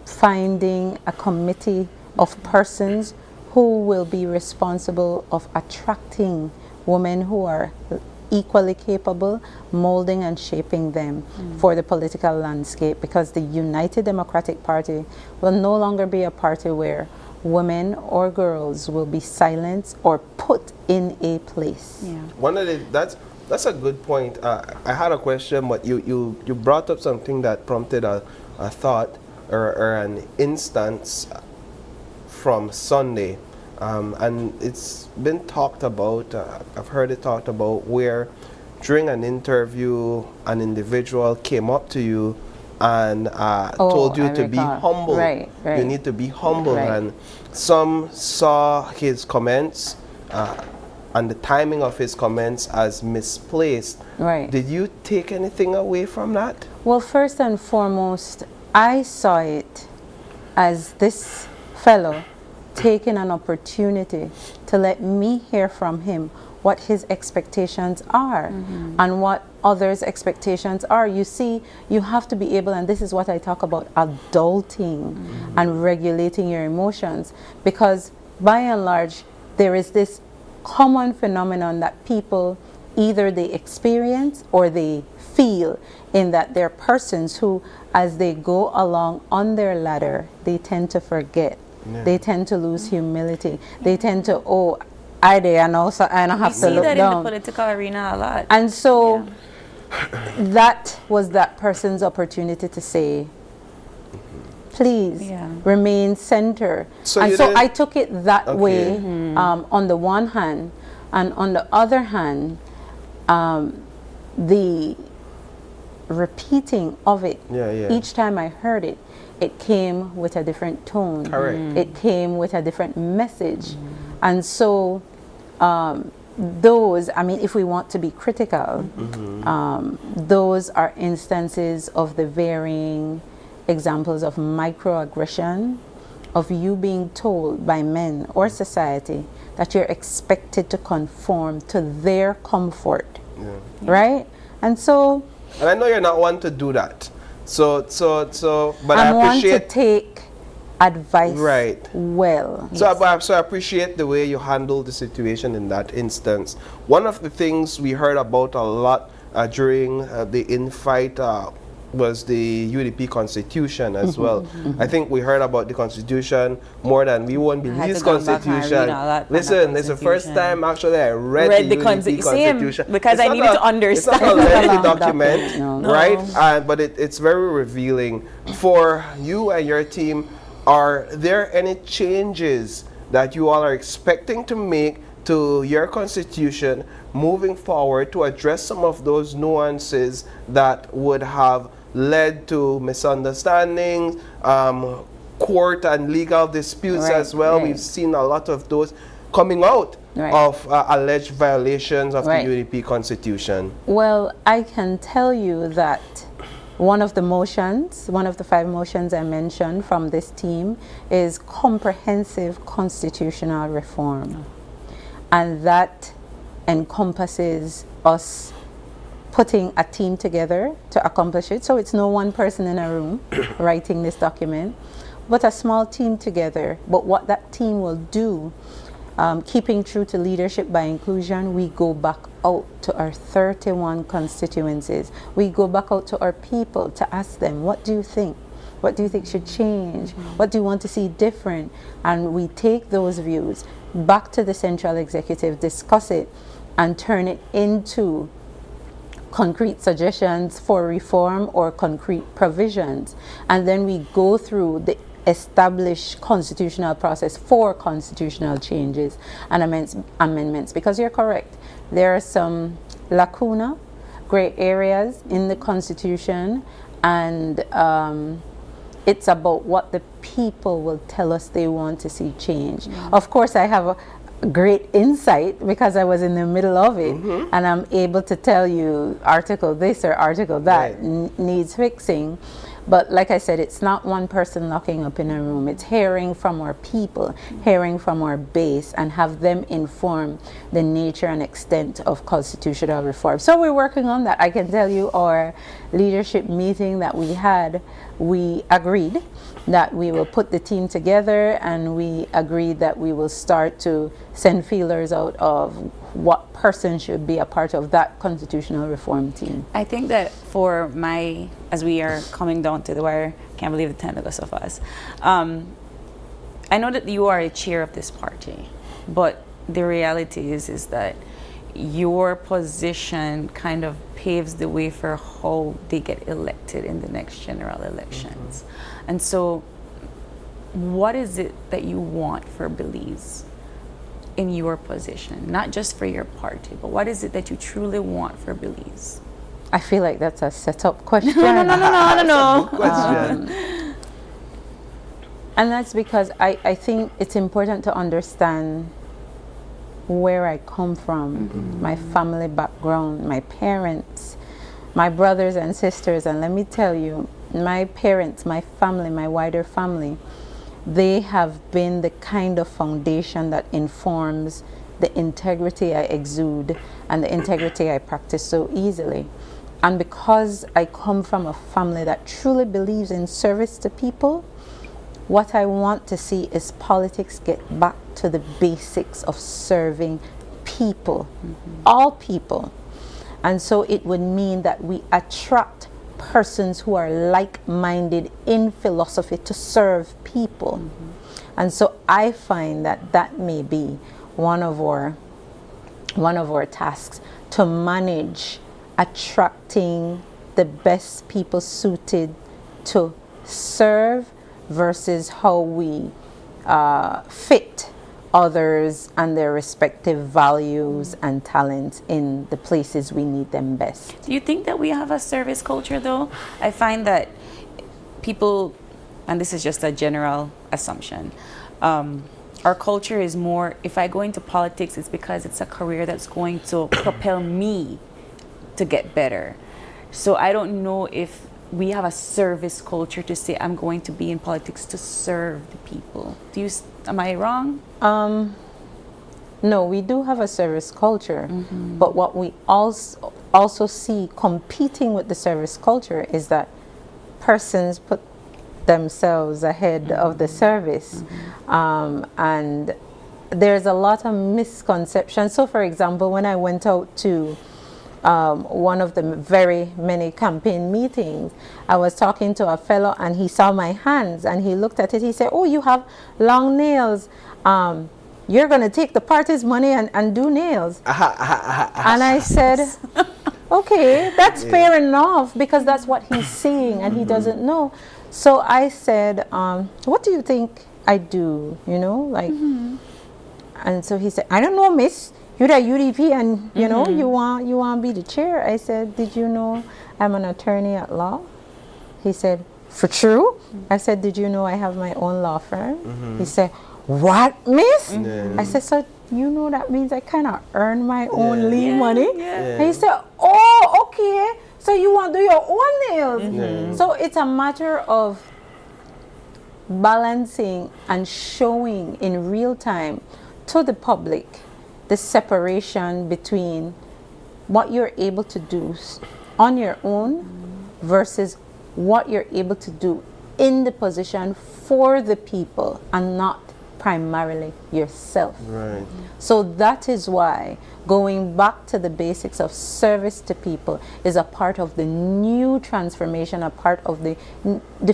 finding a committee of persons who will be responsible of attracting women who are equally capable, molding and shaping them for the political landscape, because the United Democratic Party will no longer be a party where women or girls will be silenced or put in a place. One of the, that's a good point. I had a question, but you brought up something that prompted a thought or an instance from Sunday, and it's been talked about. I've heard it talked about where during an interview an individual came up to you and told you to be humble. Right. You need to be humble, and some saw his comments and the timing of his comments as misplaced. Did you take anything away from that? Well, first and foremost, I saw it as this fellow taking an opportunity to let me hear from him what his expectations are and what others' expectations are. You see, you have to be able, and this is what I talk about, adulting and regulating your emotions, because by and large there is this common phenomenon that people either they experience or they feel, in that they're persons who, as they go along on their ladder, they tend to forget. They tend to lose humility. They tend to, I there and also I don't have to look down. We see that in the political arena a lot. And so that was that person's opportunity to say, please remain center. And so I took it that way on the one hand, and on the other hand, the repeating of it, each time I heard it, it came with a different tone. It came with a different message. And so those, I mean, if we want to be critical, those are instances of the varying examples of microaggression, of you being told by men or society that you're expected to conform to their comfort, right? And so, and I know you're not one to do that. But I I appreciate want to take advice well. So I appreciate the way you handled the situation in that instance. One of the things we heard about a lot during the infight was the UDP constitution as well. I think we heard about the constitution more than we won Belize's constitution. Listen, it's the first time actually I read the UDP constitution. Because I needed to understand. It's not a lengthy document, right? But it's very revealing. For you and your team, are there any changes that you all are expecting to make to your constitution moving forward to address some of those nuances that would have led to misunderstandings, court and legal disputes as well? We've seen a lot of those coming out of alleged violations of the UDP constitution. Well, I can tell you that one of the motions, one of the 5 motions I mentioned from this team, is comprehensive constitutional reform. And that encompasses us putting a team together to accomplish it. So it's no one person in a room writing this document, but a small team together. But what that team will do, keeping true to leadership by inclusion, we go back out to our 31 constituencies. We go back out to our people to ask them, what do you think? What do you think should change? What do you want to see different? And we take those views back to the central executive, discuss it, and turn it into concrete suggestions for reform or concrete provisions. And then we go through the established constitutional process for constitutional changes and amendments, because you're correct, there are some lacuna gray areas in the Constitution, and it's about what the people will tell us they want to see change. Of course, I have a great insight because I was in the middle of it, and I'm able to tell you article this or article that needs fixing. But like I said, it's not one person locking up in a room. It's hearing from our people, hearing from our base, and have them inform the nature and extent of constitutional reform. So we're working on that. I can tell you our leadership meeting that we had, we agreed that we will put the team together, and we agreed that we will start to send feelers out of what person should be a part of that constitutional reform team. I think that as we are coming down to the wire, can't believe the 10 of us. I know that you are a chair of this party, but the reality is that your position kind of paves the way for how they get elected in the next general elections. And so what is it that you want for Belize in your position, not just for your party, but what is it that you truly want for Belize? I feel like that's a setup question. No. Question. And that's because I think it's important to understand where I come from, my family background, my parents, my brothers and sisters. And let me tell you, my parents, my family, my wider family, they have been the kind of foundation that informs the integrity I exude and the integrity I practice so easily. And because I come from a family that truly believes in service to people, what I want to see is politics get back to the basics of serving people, all people. And so it would mean that we attract persons who are like-minded in philosophy to serve people. And so I find that that may be one of our tasks, to manage attracting the best people suited to serve versus how we fit others and their respective values and talents in the places we need them best. Do you think that we have a service culture though? I find that people, and this is just a general assumption, our culture is more, if I go into politics, it's because it's a career that's going to propel me to get better. So I don't know if we have a service culture to say I'm going to be in politics to serve the people. Am I wrong? No, we do have a service culture, but what we also see competing with the service culture is that persons put themselves ahead of the service, and there's a lot of misconceptions. So for example, when I went out to one of the very many campaign meetings, I was talking to a fellow and he saw my hands and he looked at it. He said, "Oh, you have long nails. You're going to take the party's money and do nails." And I said, okay, that's fair enough, because that's what he's seeing and he doesn't know. So I said, what do you think I do? You know, like, and so he said, "I don't know, miss. You're the UDP and you know you want to be the chair." I said, "Did you know I'm an attorney at law?" He said, "For true?" I said, "Did you know I have my own law firm?" He said, "What, miss?" I said, "So you know that means I kind of earn my own leave money?" And he said, "Oh, okay. So you want to do your own nails?" So it's a matter of balancing and showing in real time to the public the separation between what you're able to do on your own versus what you're able to do in the position for the people and not primarily yourself. Right. So that is why going back to the basics of service to people is a part of the new transformation, a part of the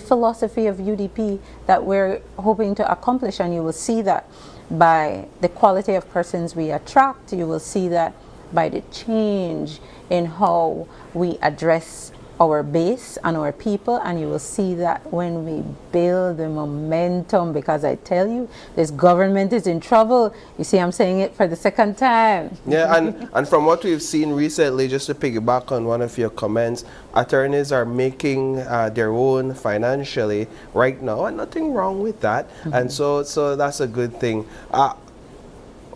philosophy of UDP that we're hoping to accomplish. And you will see that by the quality of persons we attract. You will see that by the change in how we address our base and our people, and you will see that when we build the momentum, because I tell you, this government is in trouble. You see, I'm saying it for the second time. Yeah, and from what we've seen recently, just to piggyback on one of your comments, attorneys are making their own financially right now, and nothing wrong with that. And so that's a good thing.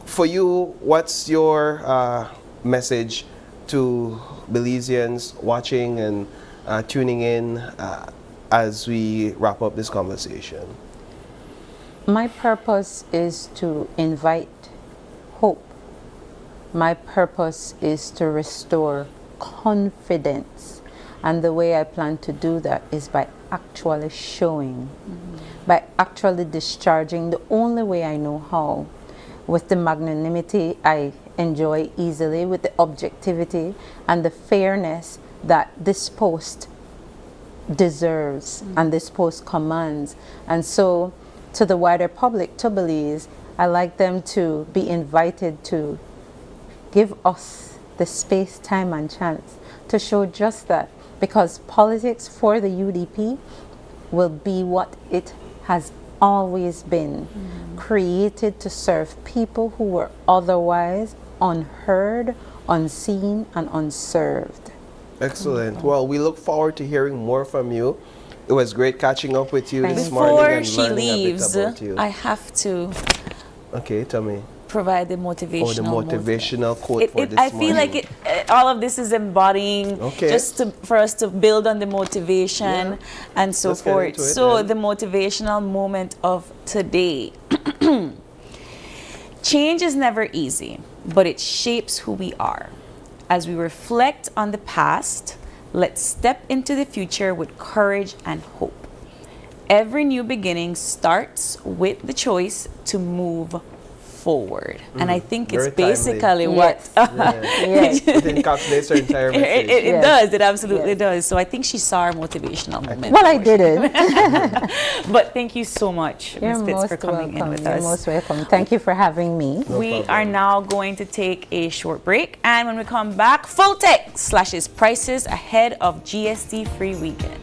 For you, what's your message to Belizeans watching and tuning in as we wrap up this conversation? My purpose is to invite hope. My purpose is to restore confidence. And the way I plan to do that is by actually showing, by actually discharging the only way I know how, with the magnanimity I enjoy easily, with the objectivity and the fairness that this post deserves and this post commands. And so to the wider public, to Belize, I like them to be invited to give us the space, time and chance to show just that, because politics for the UDP will be what it has always been, created to serve people who were otherwise unheard, unseen, and unserved. Excellent. Well, we look forward to hearing more from you. It was great catching up with you this morning Before and she learning leaves, a bit about you. I have to tell me. Provide the motivational. Oh, the motivational quote for this I morning. feel like all of this is embodying just for us to build on the motivation and so forth. So the motivational moment of today. Change is never easy, but it shapes who we are. As we reflect on the past, let's step into the future with courage and hope. Every new beginning starts with the choice to move forward. And I think it's basically what it encapsulates her entire message. It does. It absolutely does. So I think she saw our motivational moment. Well, I didn't. But thank you so much, Ms. Fitz, for coming in with us. You're most welcome. Thank you for having me. We are now going to take a short break, and when we come back, Fultec slashes prices ahead of GST free weekend.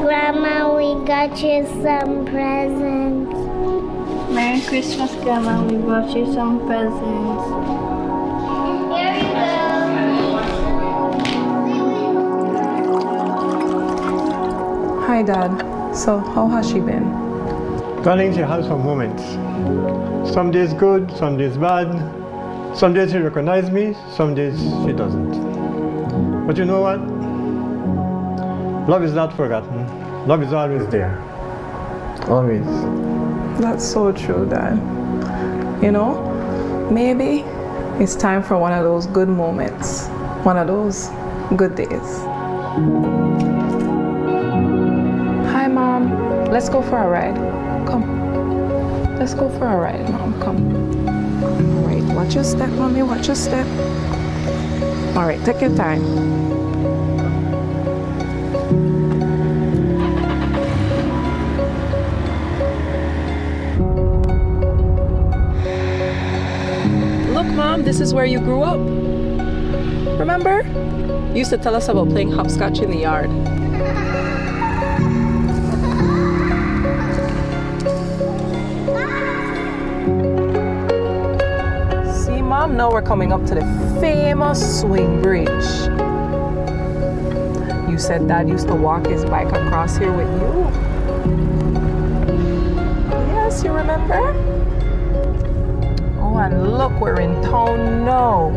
Grandma, we got you some presents. Merry Christmas, Grandma, we brought you some presents. Here you go. Hi, Dad. So, how has she been? Darling, she has some moments. Some days good, some days bad. Some days she recognizes me, some days she doesn't. But you know what? Love is not forgotten. Love is always there. Always. That's so true, Dad. You know, maybe it's time for one of those good moments. One of those good days. Hi, Mom. Let's go for a ride. Come. Let's go for a ride, Mom. Come. All right, watch your step, Mommy. Watch your step. All right, take your time. Mom, this is where you grew up. Remember? You used to tell us about playing hopscotch in the yard. See, Mom, now we're coming up to the famous swing bridge. You said Dad used to walk his bike across here with you. Yes, you remember? And look, we're in town now.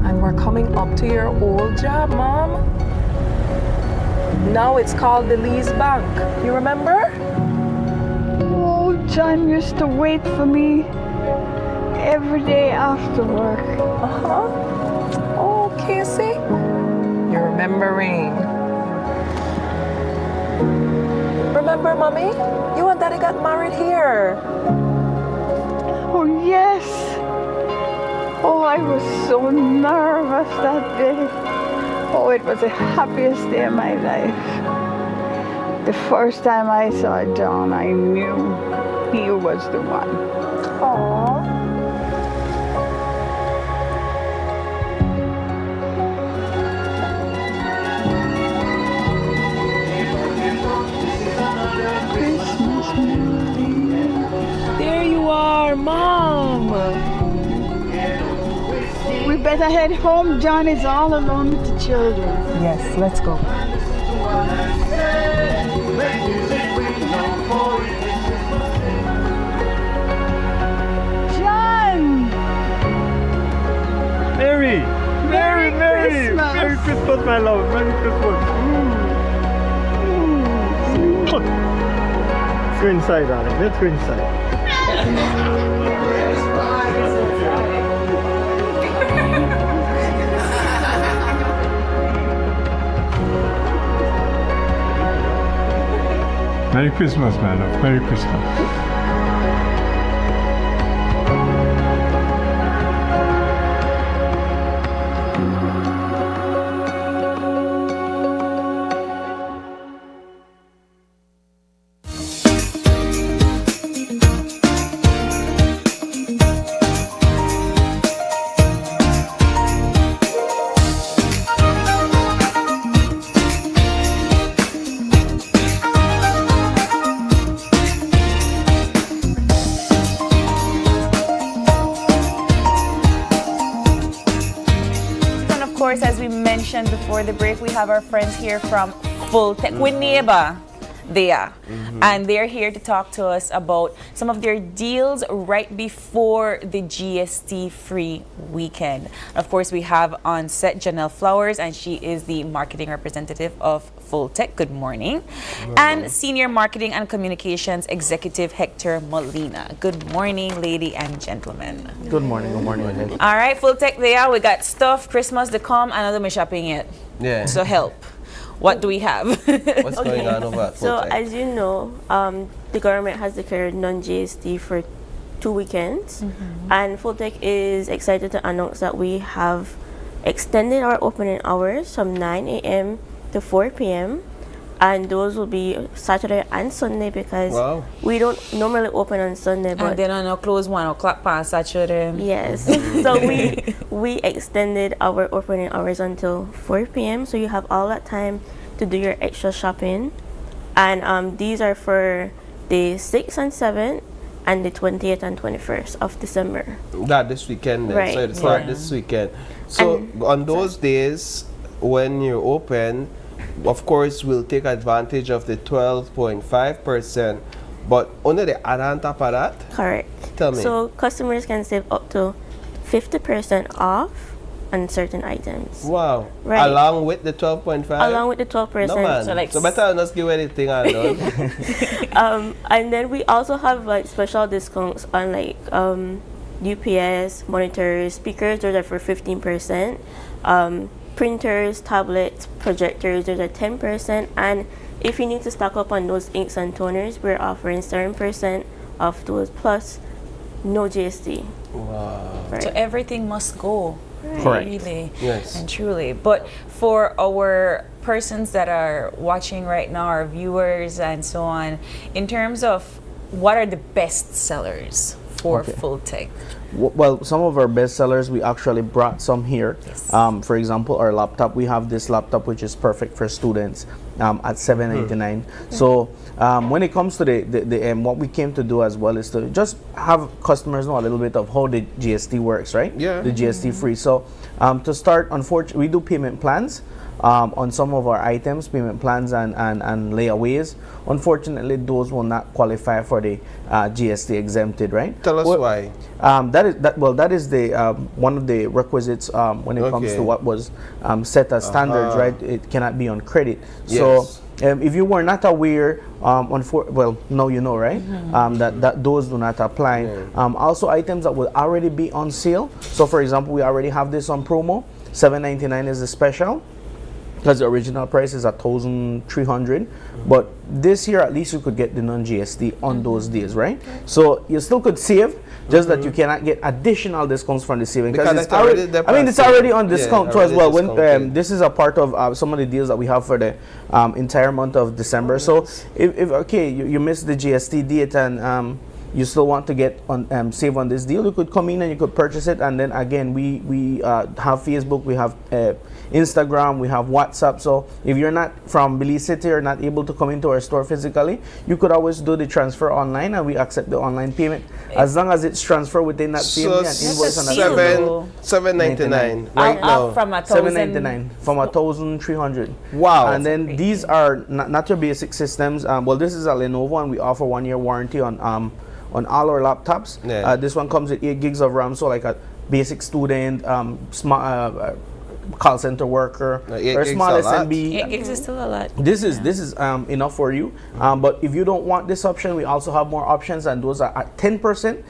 And we're coming up to your old job, Mom. Now it's called the Lee's Bank. You remember? Oh, John used to wait for me every day after work. Oh, Casey. You're remembering. Remember, Mommy? You and Daddy got married here. Oh, yes. Oh, I was so nervous that day. Oh, it was the happiest day of my life. The first time I saw John, I knew he was the one. Aww. There you are, Mom. We better head home. John is all alone with the children. Yes, let's go. John! Merry Christmas! Merry Christmas, my love. Merry Christmas. Let's go inside, darling. Let's go inside. Merry Christmas, my love. Merry Christmas. As we mentioned before the break, we have our friends here from Fultec. We're neighbor there, and they're here to talk to us about some of their deals right before the GST-free weekend. Of course, we have on set Janelle Flowers, and she is the marketing representative of Fultec. Good morning. And Senior Marketing and Communications Executive Hector Molina. Good morning, lady and gentlemen. Good morning. All right, Fultec there. We got stuff, Christmas to come, and I'm shopping yet. Yeah. So help. What do we have? What's going on over at So Fultec? as you know, the government has declared non-GST for 2 weekends, and Fultec is excited to announce that we have extended our opening hours from 9 a.m. to 4 p.m. and those will be Saturday and Sunday because we don't normally open on Sunday. But and then on close 1 o'clock past Saturday. Yes. So we extended our opening hours until 4 p.m. So you have all that time to do your extra shopping. And these are for the 6th and 7th and the 20th and 21st of December. That this weekend then. Right. So it's not this weekend. So on those days when you're open, of course, we'll take advantage of the 12.5%, but only the add on top of that? Correct. Tell me. So customers can save up to 50% off on certain items. Wow. Right. Along with the 12.5? Along with the 12%. No, man. So better not give anything on done. And then we also have like special discounts on like UPS, monitors, speakers, those are for 15%. Printers, tablets, projectors, those are 10%. And if you need to stock up on those inks and toners, we're offering 7% off those plus no GST. Wow. Right. So everything must go. Right. Correct. Really Yes. and truly. But for our persons that are watching right now, our viewers and so on, in terms of what are the best sellers for Fultec? Well, some of our best sellers, we actually brought some here. Yes. For example, our laptop, we have this laptop which is perfect for students at $7.99. So when it comes to the what we came to do as well is to just have customers know a little bit of how the GST works, right? Yeah. The GST free. So to start, unfortunately, we do payment plans on some of our items, payment plans and layaways. Unfortunately, those will not qualify for the GST exempted, right? Tell us why. That is the one of the requisites when it comes to what was set as standards, right? It cannot be on credit. Yes. So if you were not aware, now you know, right? That those do not apply. Also, items that will already be on sale. So, for example, we already have this on promo. $7.99 is the special, because the original price is $1,300. But this year, at least you could get the non-GST on those days, right? So you still could save, just that you cannot get additional discounts from the saving, because it's already, it's already on discount too as well. When this is a part of some of the deals that we have for the entire month of December. So if you missed the GST date and you still want to get on save on this deal, you could come in and you could purchase it. And then again, we have Facebook, we have Instagram, we have WhatsApp. So if you're not from Belize City or not able to come into our store physically, you could always do the transfer online, and we accept the online payment as long as it's transferred within that same day and invoice on that. $7.99 right now. From $7.99 from $1,300. Wow. And then these are not your basic systems. Well, this is a Lenovo, and we offer 1-year warranty on all our laptops. This one comes with 8 gigs of RAM, so like a basic student, smart call center worker, or small SMB. 8 gigs is still a lot. This is enough for you. But if you don't want this option, we also have more options, and those are at 10%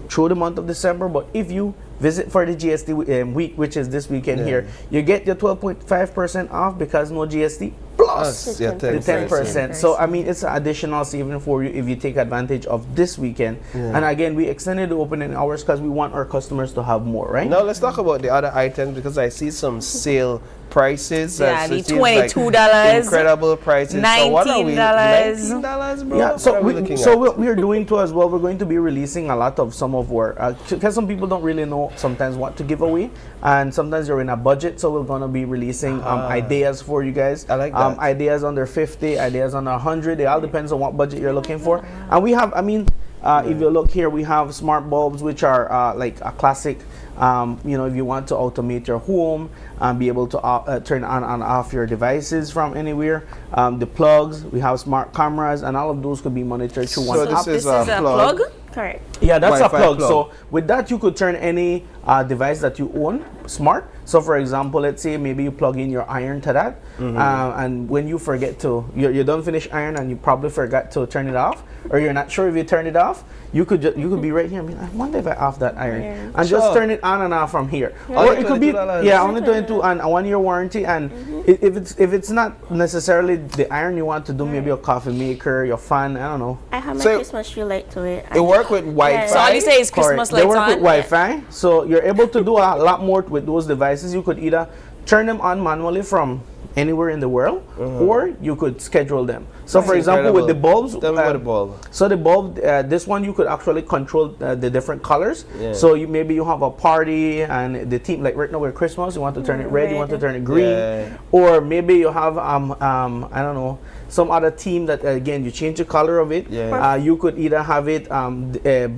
through the month of December. But if you visit for the GST week, which is this weekend here, you get your 12.5% off because no GST plus the 10%. So I mean, it's an additional saving for you if you take advantage of this weekend. And again, we extended the opening hours because we want our customers to have more, right? Now let's talk about the other items, because I see some sale prices. Yeah, the $22, like incredible prices. $19. So what are we? $19, bro. Yeah, so we're doing too as well. We're going to be releasing a lot of some of our because some people don't really know sometimes what to give away, and sometimes you're in a budget. So we're going to be releasing ideas for you guys. I like that. Ideas under 50, ideas under 100. It all depends on what budget you're looking for. And we have, if you look here, we have smart bulbs, which are like a classic. If you want to automate your home and be able to turn on and off your devices from anywhere. The plugs, we have smart cameras, and all of those could be monitored through one app. So this is a plug? Correct. Yeah, that's Wi-Fi a plug. plug. So with that, you could turn any device that you own smart. So for example, let's say maybe you plug in your iron to that, and when you forget to, you don't finish iron and you probably forgot to turn it off, or you're not sure if you turned it off, you could be right here and be like, I wonder if I off that iron, and just turn it on and off from here. Or it could be only 22 and a 1-year warranty. And if it's not necessarily the iron you want to do, maybe your coffee maker, your fan, I don't know. I have my Christmas tree light to it. It work with Wi-Fi. So all you say is Christmas lights on. They work with Wi-Fi, so you're able to do a lot more with those devices. You could either turn them on manually from anywhere in the world, or you could schedule them. So for example, with the bulbs, tell me about the bulb. So the bulb, this one you could actually control the different colors. So maybe you have a party and the theme, like right now with Christmas, you want to turn it red, you want to turn it green, or maybe you have I don't know, some other theme that again you change the color of it. You could either have it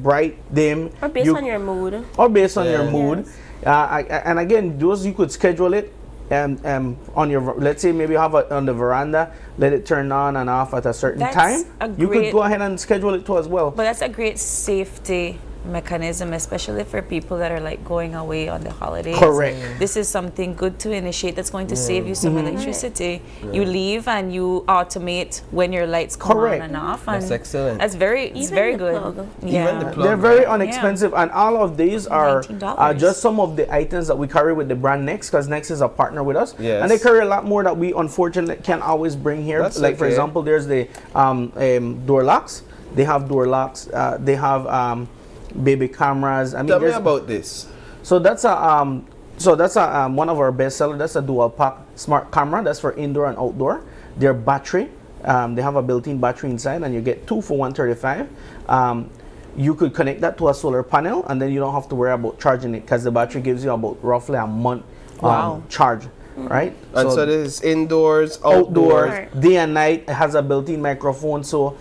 bright, dim, or based on your mood. Or based on your mood. And again, those you could schedule it. On your, let's say maybe you have it on the veranda, let it turn on and off at a certain time. You could go ahead and schedule it too as well. But that's a great safety mechanism, especially for people that are like going away on the holidays. Correct. This is something good to initiate that's going to save you some electricity. You leave and you automate when your lights come on and off. And that's excellent. That's very good. Even the plug, they're very inexpensive, and all of these are just some of the items that we carry with the brand Next, because Next is a partner with us, and they carry a lot more that we unfortunately can't always bring here. Like for example, there's the door locks. They have door locks. They have baby cameras. Tell me about this. So that's a one of our best sellers. That's a dual pack smart camera. That's for indoor and outdoor. Their battery, they have a built-in battery inside, and you get 2 for $135. You could connect that to a solar panel, and then you don't have to worry about charging it, because the battery gives you about roughly a month charge. right? And so this is indoors, outdoors, day and night. It has a built-in microphone, so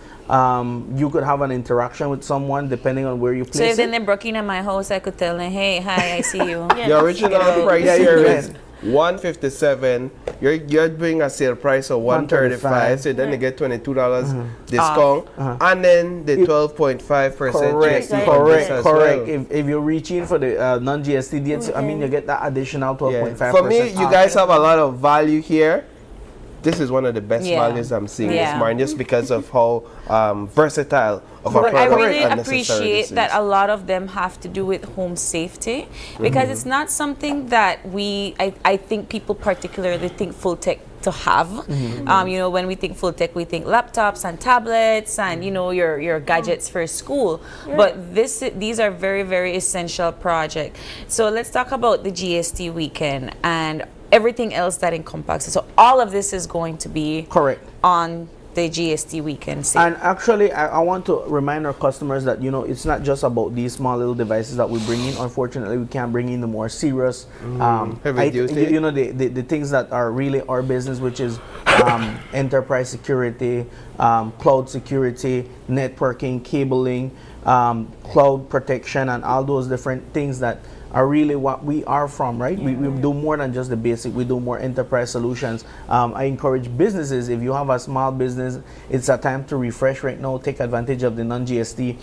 you could have an interaction with someone depending on where you place So if it. they're breaking in my house, I could tell them, hey, hi, I see you. The original price here is 157. You're doing a sale price of 135, so then you get $22 discount, and then the 12.5% GST. Correct. If you're reaching for the non-GST dates, I mean, you get that additional 12.5%. For me, you guys have a lot of value here. This is one of the best values I'm seeing this morning, just because of how versatile of a product. I really appreciate that a lot of them have to do with home safety, because it's not something that I think people particularly think Fultec to have. You know, when we think Fultec, we think laptops and tablets and, you know, your gadgets for school. But these are very, very essential projects. So let's talk about the GST weekend and everything else that encompasses. So all of this is going to be correct on the GST weekend sale. And actually, I want to remind our customers that, you know, it's not just about these small little devices that we bring in. Unfortunately, we can't bring in the more serious, you know, the things that are really our business, which is enterprise security, cloud security, networking, cabling, cloud protection, and all those different things that are really what we are from, right? We do more than just the basic. We do more enterprise solutions. I encourage businesses, if you have a small business, it's a time to refresh right now. Take advantage of the non-GST.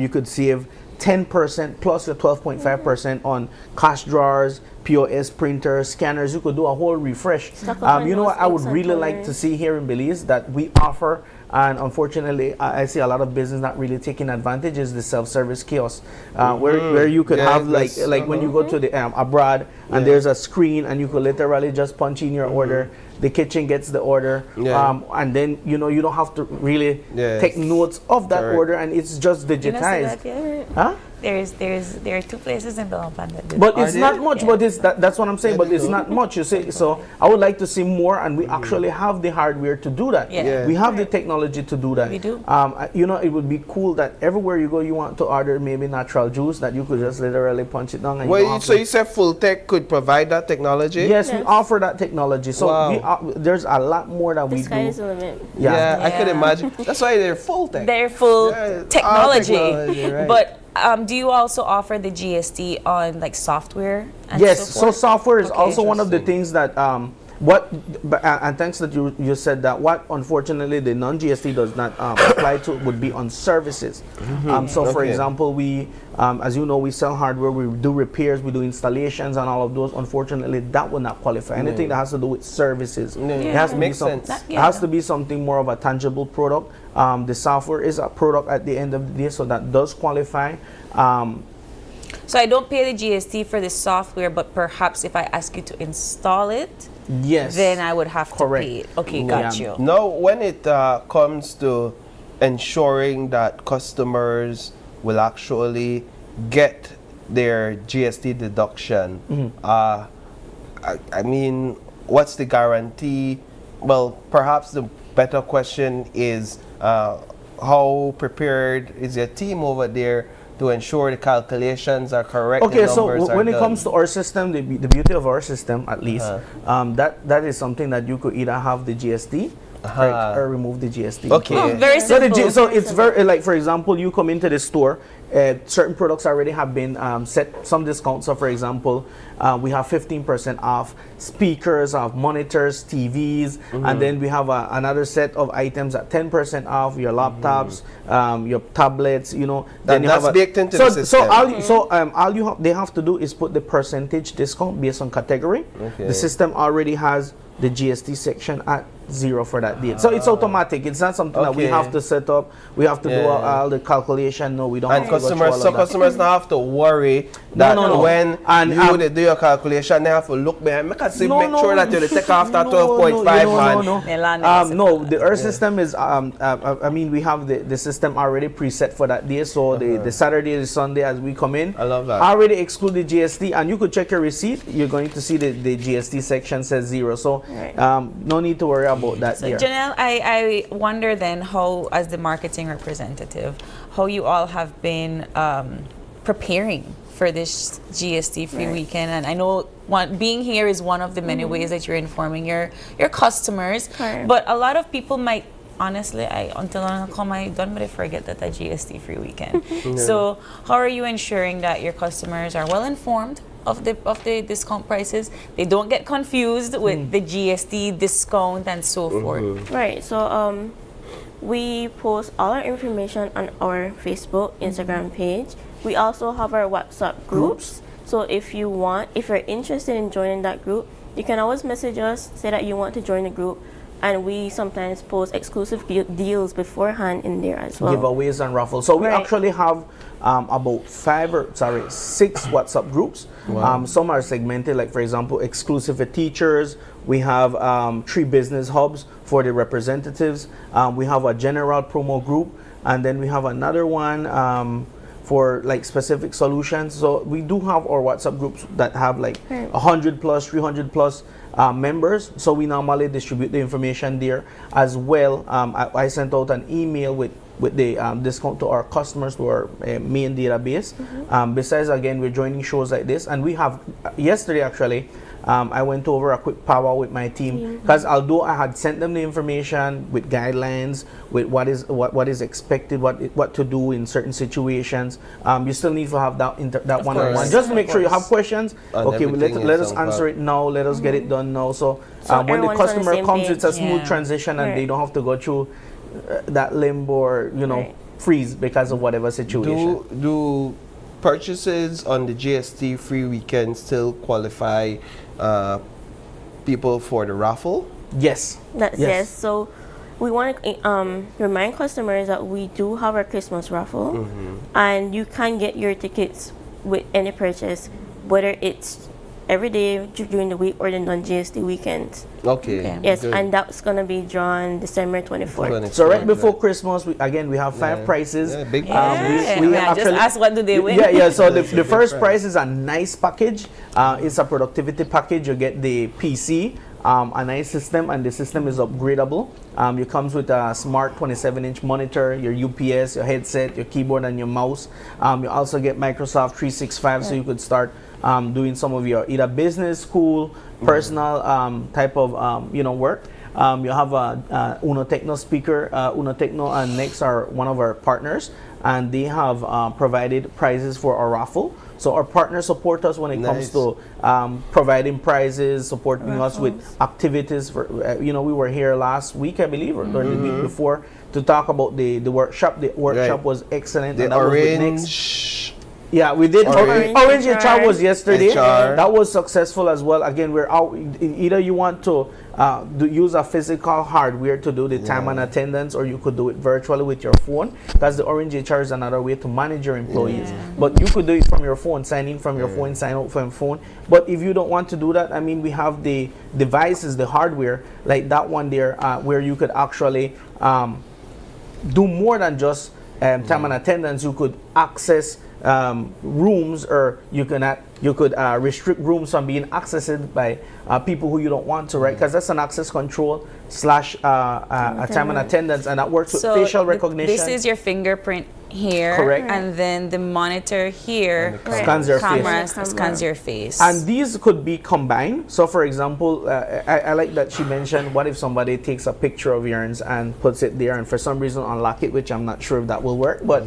You could save 10% plus your 12.5% on cash drawers, POS printers, scanners. You could do a whole refresh. You know what I would really like to see here in Belize that we offer, and unfortunately I see a lot of business not really taking advantage, is the self-service kiosk, where you could have like when you go to the abroad and there's a screen and you could literally just punch in your order. The kitchen gets the order, and then, you know, you don't have to really take notes of that order, and it's just digitized. There are 2 places in Belompan that do but it's not much. But that's what I'm saying. But it's not much, you see. So I would like to see more, and we actually have the hardware to do that. We have the technology to do that. We do. You know, it would be cool that everywhere you go, you want to order maybe natural juice, that you could just literally punch it down. And so you said Fultec could provide that technology? Yes, we offer that technology. So there's a lot more that we do. The sky is the limit. I could imagine. That's why they're Fultec. They're full technology. Right. But do you also offer the GST on like software? And yes, so software is also one of the things that and thanks that you said that. What unfortunately the non-GST does not apply to would be on services. So for example, we as you know, we sell hardware, we do repairs, we do installations, and all of those. Unfortunately, that will not qualify. Anything that has to do with services, it has to be it has to be something more of a tangible product. The software is a product at the end of the day, so that does qualify. So I don't pay the GST for the software, but perhaps if I ask you to install it, then I would have to pay it. Okay, got you. Now, when it comes to ensuring that customers will actually get their GST deduction, I mean, what's the guarantee? Well, perhaps the better question is, how prepared is your team over there to ensure the calculations are correct? Okay, so when it comes to our system, the beauty of our system, at least, that is something that you could either have the GST or remove the GST. Okay. Very simple. So it's very, like, for example, you come into the store, certain products already have been set some discounts. So for example, we have 15% off speakers, of monitors, TVs, and then we have another set of items at 10% off, your laptops, your tablets, you know. That's baked into the system. All they have to do is put the percentage discount based on category. The system already has the GST section at 0 for that date. So it's automatic. It's not something that we have to set up. We have to do all the calculation. No, we don't. And customers don't have to worry that when you do your calculation, they have to look behind. Make sure that you take off that 12.5. No, our system is. I mean, we have the system already preset for that day. So the Saturday, the Sunday, as we come in, I love that. Already exclude the GST, and you could check your receipt. You're going to see the GST section says 0. So no need to worry about that. So Janelle, I wonder then how, as the marketing representative, how you all have been preparing for this GST-free weekend? And I know being here is one of the many ways that you're informing your customers. Correct. But a lot of people might, honestly, until I come, I don't really forget that a GST-free weekend. So how are you ensuring that your customers are well informed of the discount prices? They don't get confused with the GST discount and so forth. Right. So we post all our information on our Facebook, Instagram page. We also have our WhatsApp groups. So if you're interested in joining that group, you can always message us, say that you want to join the group, and we sometimes post exclusive deals beforehand in there as well. Giveaways and raffles. So we actually have about 6 WhatsApp groups. Wow. Some are segmented, like for example, exclusive for teachers. We have 3 business hubs for the representatives. We have a general promo group, and then we have another one for like specific solutions. So we do have our WhatsApp groups that have like 100 plus, 300 plus members. So we normally distribute the information there as well. I sent out an email with the discount to our customers, to our main database. Besides, again, we're joining shows like this, and we have yesterday actually I went over a quick powwow with my team, because although I had sent them the information with guidelines, with what is expected, what to do in certain situations, you still need to have that one-on-one, just to make sure you have questions. Okay, let us answer it now, let us get it done now. So when the customer comes, it's a smooth transition, and they don't have to go through that limbo or freeze because of whatever situation. Do purchases on the GST free weekend still qualify people for the raffle? Yes. Yes. So we want to remind customers that we do have our Christmas raffle, and you can get your tickets with any purchase, whether it's every day during the week or the non-GST weekends. Okay. Yes, good. and that's going to be drawn December 24th. So right before Christmas, we have 5 prizes. Yeah, big we actually, just ask what do they win. Yeah. So the first prize is a nice package. It's a productivity package. You get the PC, a nice system, and the system is upgradable. It comes with a smart 27-inch monitor, your UPS, your headset, your keyboard, and your mouse. You also get Microsoft 365, so you could start doing some of your either business, school, personal type of work. You have a Uno Techno speaker. Uno Techno and Next are one of our partners, and they have provided prizes for our raffle. So our partners support us when it comes to providing prizes, supporting us with activities. For we were here last week, I believe, or the week before, to talk about the workshop. The workshop was excellent. The and that orange. was with Next. Yeah, we did. Orange HR was yesterday. That was successful as well. Again, we're out. Either you want to use a physical hardware to do the time and attendance, or you could do it virtually with your phone, because the Orange HR is another way to manage your employees. But you could do it from your phone, sign in from your phone, sign out from your phone. But if you don't want to do that, I mean, we have the devices, the hardware, like that one there, where you could actually do more than just time and attendance. You could access rooms, or you could restrict rooms from being accessed by people who you don't want to, right? Because that's an access control / a time and attendance, and that works with facial recognition. This is your fingerprint here, correct, and then the monitor here scans your face. Scans your face. And these could be combined. So, for example, I like that she mentioned, what if somebody takes a picture of yours and puts it there, and for some reason unlock it, which I'm not sure if that will work, but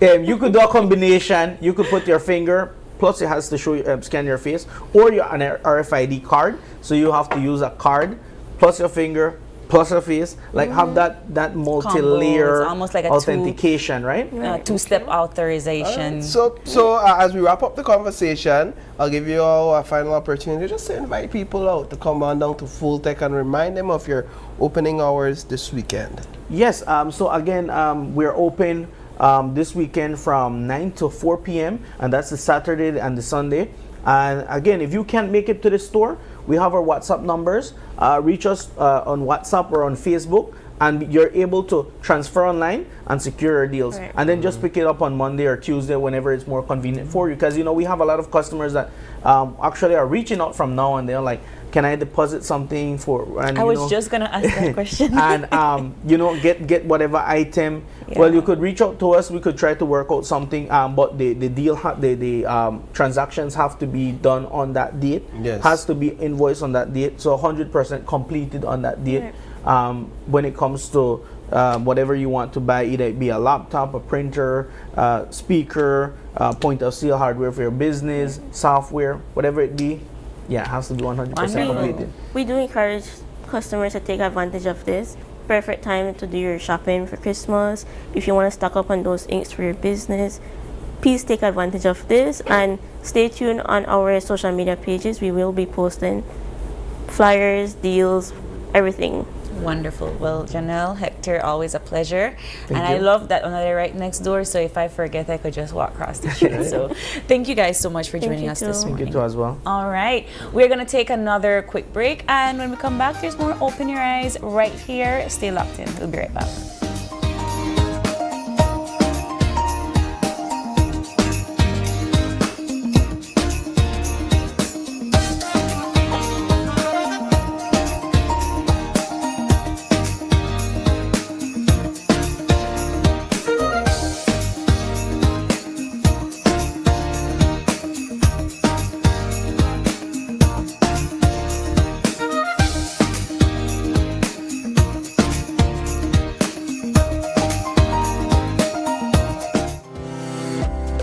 you could do a combination. You could put your finger, plus it has to show scan your face, or an RFID card. So you have to use a card, plus your finger, plus your face, like have that multi-layer almost like a authentication, right? Two-step authorization. So as we wrap up the conversation, I'll give you all a final opportunity just to invite people out to come on down to Fultec and remind them of your opening hours this weekend. Yes. So again, we're open this weekend from 9 to 4 p.m. and that's the Saturday and the Sunday. And again, if you can't make it to the store, we have our WhatsApp numbers. Reach us on WhatsApp or on Facebook. and you're able to transfer online and secure your deals, and then just pick it up on Monday or Tuesday whenever it's more convenient for you. Because we have a lot of customers that actually are reaching out from now and they're like, can I deposit something for? And, I was just gonna ask that question. And get whatever item. Yeah. Well, you could reach out to us. We could try to work out something. But the deal, the transactions have to be done on that date. Yes. Has to be invoiced on that date. So 100% completed on that date. When it comes to whatever you want to buy, either it be a laptop, a printer, speaker, point of sale hardware for your business, software, whatever it be. Yeah, it has to be 100% completed. We do encourage customers to take advantage of this. Perfect time to do your shopping for Christmas. If you want to stock up on those inks for your business, please take advantage of this and stay tuned on our social media pages. We will be posting flyers, deals, everything. Wonderful. Well, Janelle, Hector, always a pleasure. Thank I you. love that they're right next door, so if I forget, I could just walk across the street. So thank you guys so much for joining us this morning. Thank you too as well. All right. We're going to take another quick break, and when we come back, there's more Open Your Eyes right here. Stay locked in. We'll be right back.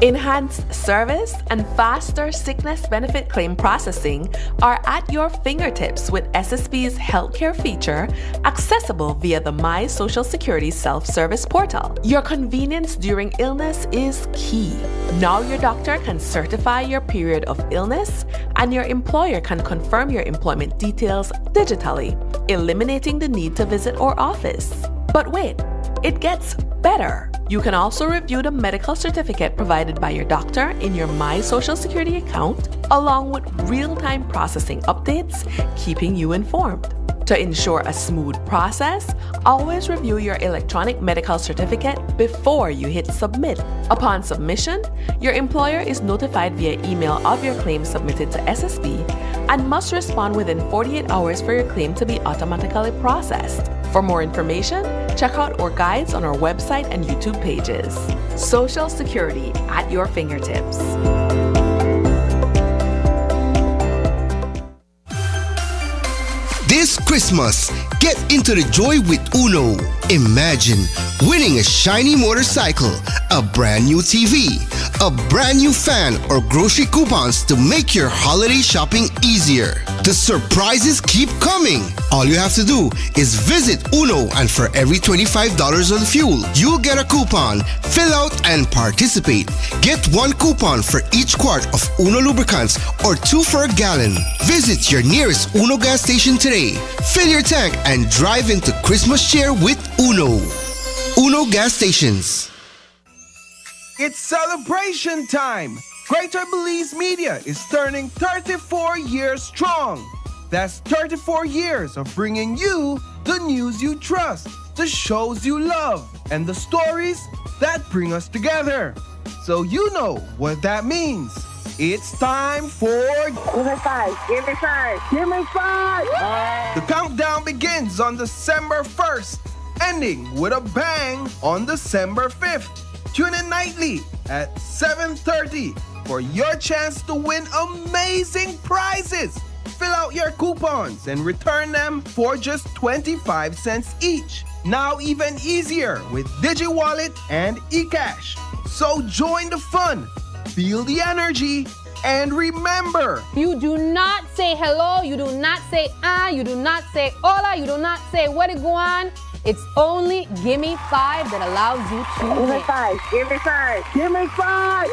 Enhanced service and faster sickness benefit claim processing are at your fingertips with SSB's healthcare feature, accessible via the My Social Security self-service portal. Your convenience during illness is key. Now your doctor can certify your period of illness, and your employer can confirm your employment details digitally, eliminating the need to visit our office. But wait, it gets better. You can also review the medical certificate provided by your doctor in your My Social Security account, along with real-time processing updates, keeping you informed. To ensure a smooth process, always review your electronic medical certificate before you hit submit. Upon submission, your employer is notified via email of your claim submitted to SSB and must respond within 48 hours for your claim to be automatically processed. For more information, check out our guides on our website and YouTube pages. Social Security at your fingertips. This Christmas, get into the joy with Uno. Imagine winning a shiny motorcycle, a brand new TV, a brand new fan, or grocery coupons to make your holiday shopping easier. The surprises keep coming. All you have to do is visit Uno, and for every $25 on fuel, you'll get a coupon. Fill out and participate. Get one coupon for each quart of Uno lubricants or 2 for a gallon. Visit your nearest Uno gas station today. Fill your tank and drive into Christmas cheer with Uno. Uno gas stations. It's celebration time! Greater Belize Media is turning 34 years strong. That's 34 years of bringing you the news you trust, the shows you love, and the stories that bring us together. So you know what that means. It's time for... Give me 5, give me 5, give me 5! The countdown begins on December 1st, ending with a bang on December 5th. Tune in nightly at 7:30 for your chance to win amazing prizes. Fill out your coupons and return them for just 25 cents each. Now even easier with DigiWallet and eCash. So join the fun, feel the energy, and remember, you do not say hello, you do not say you do not say hola, you do not say where to go on. It's only Give Me 5 that allows you to Give me win. 5, give me 5, give me 5!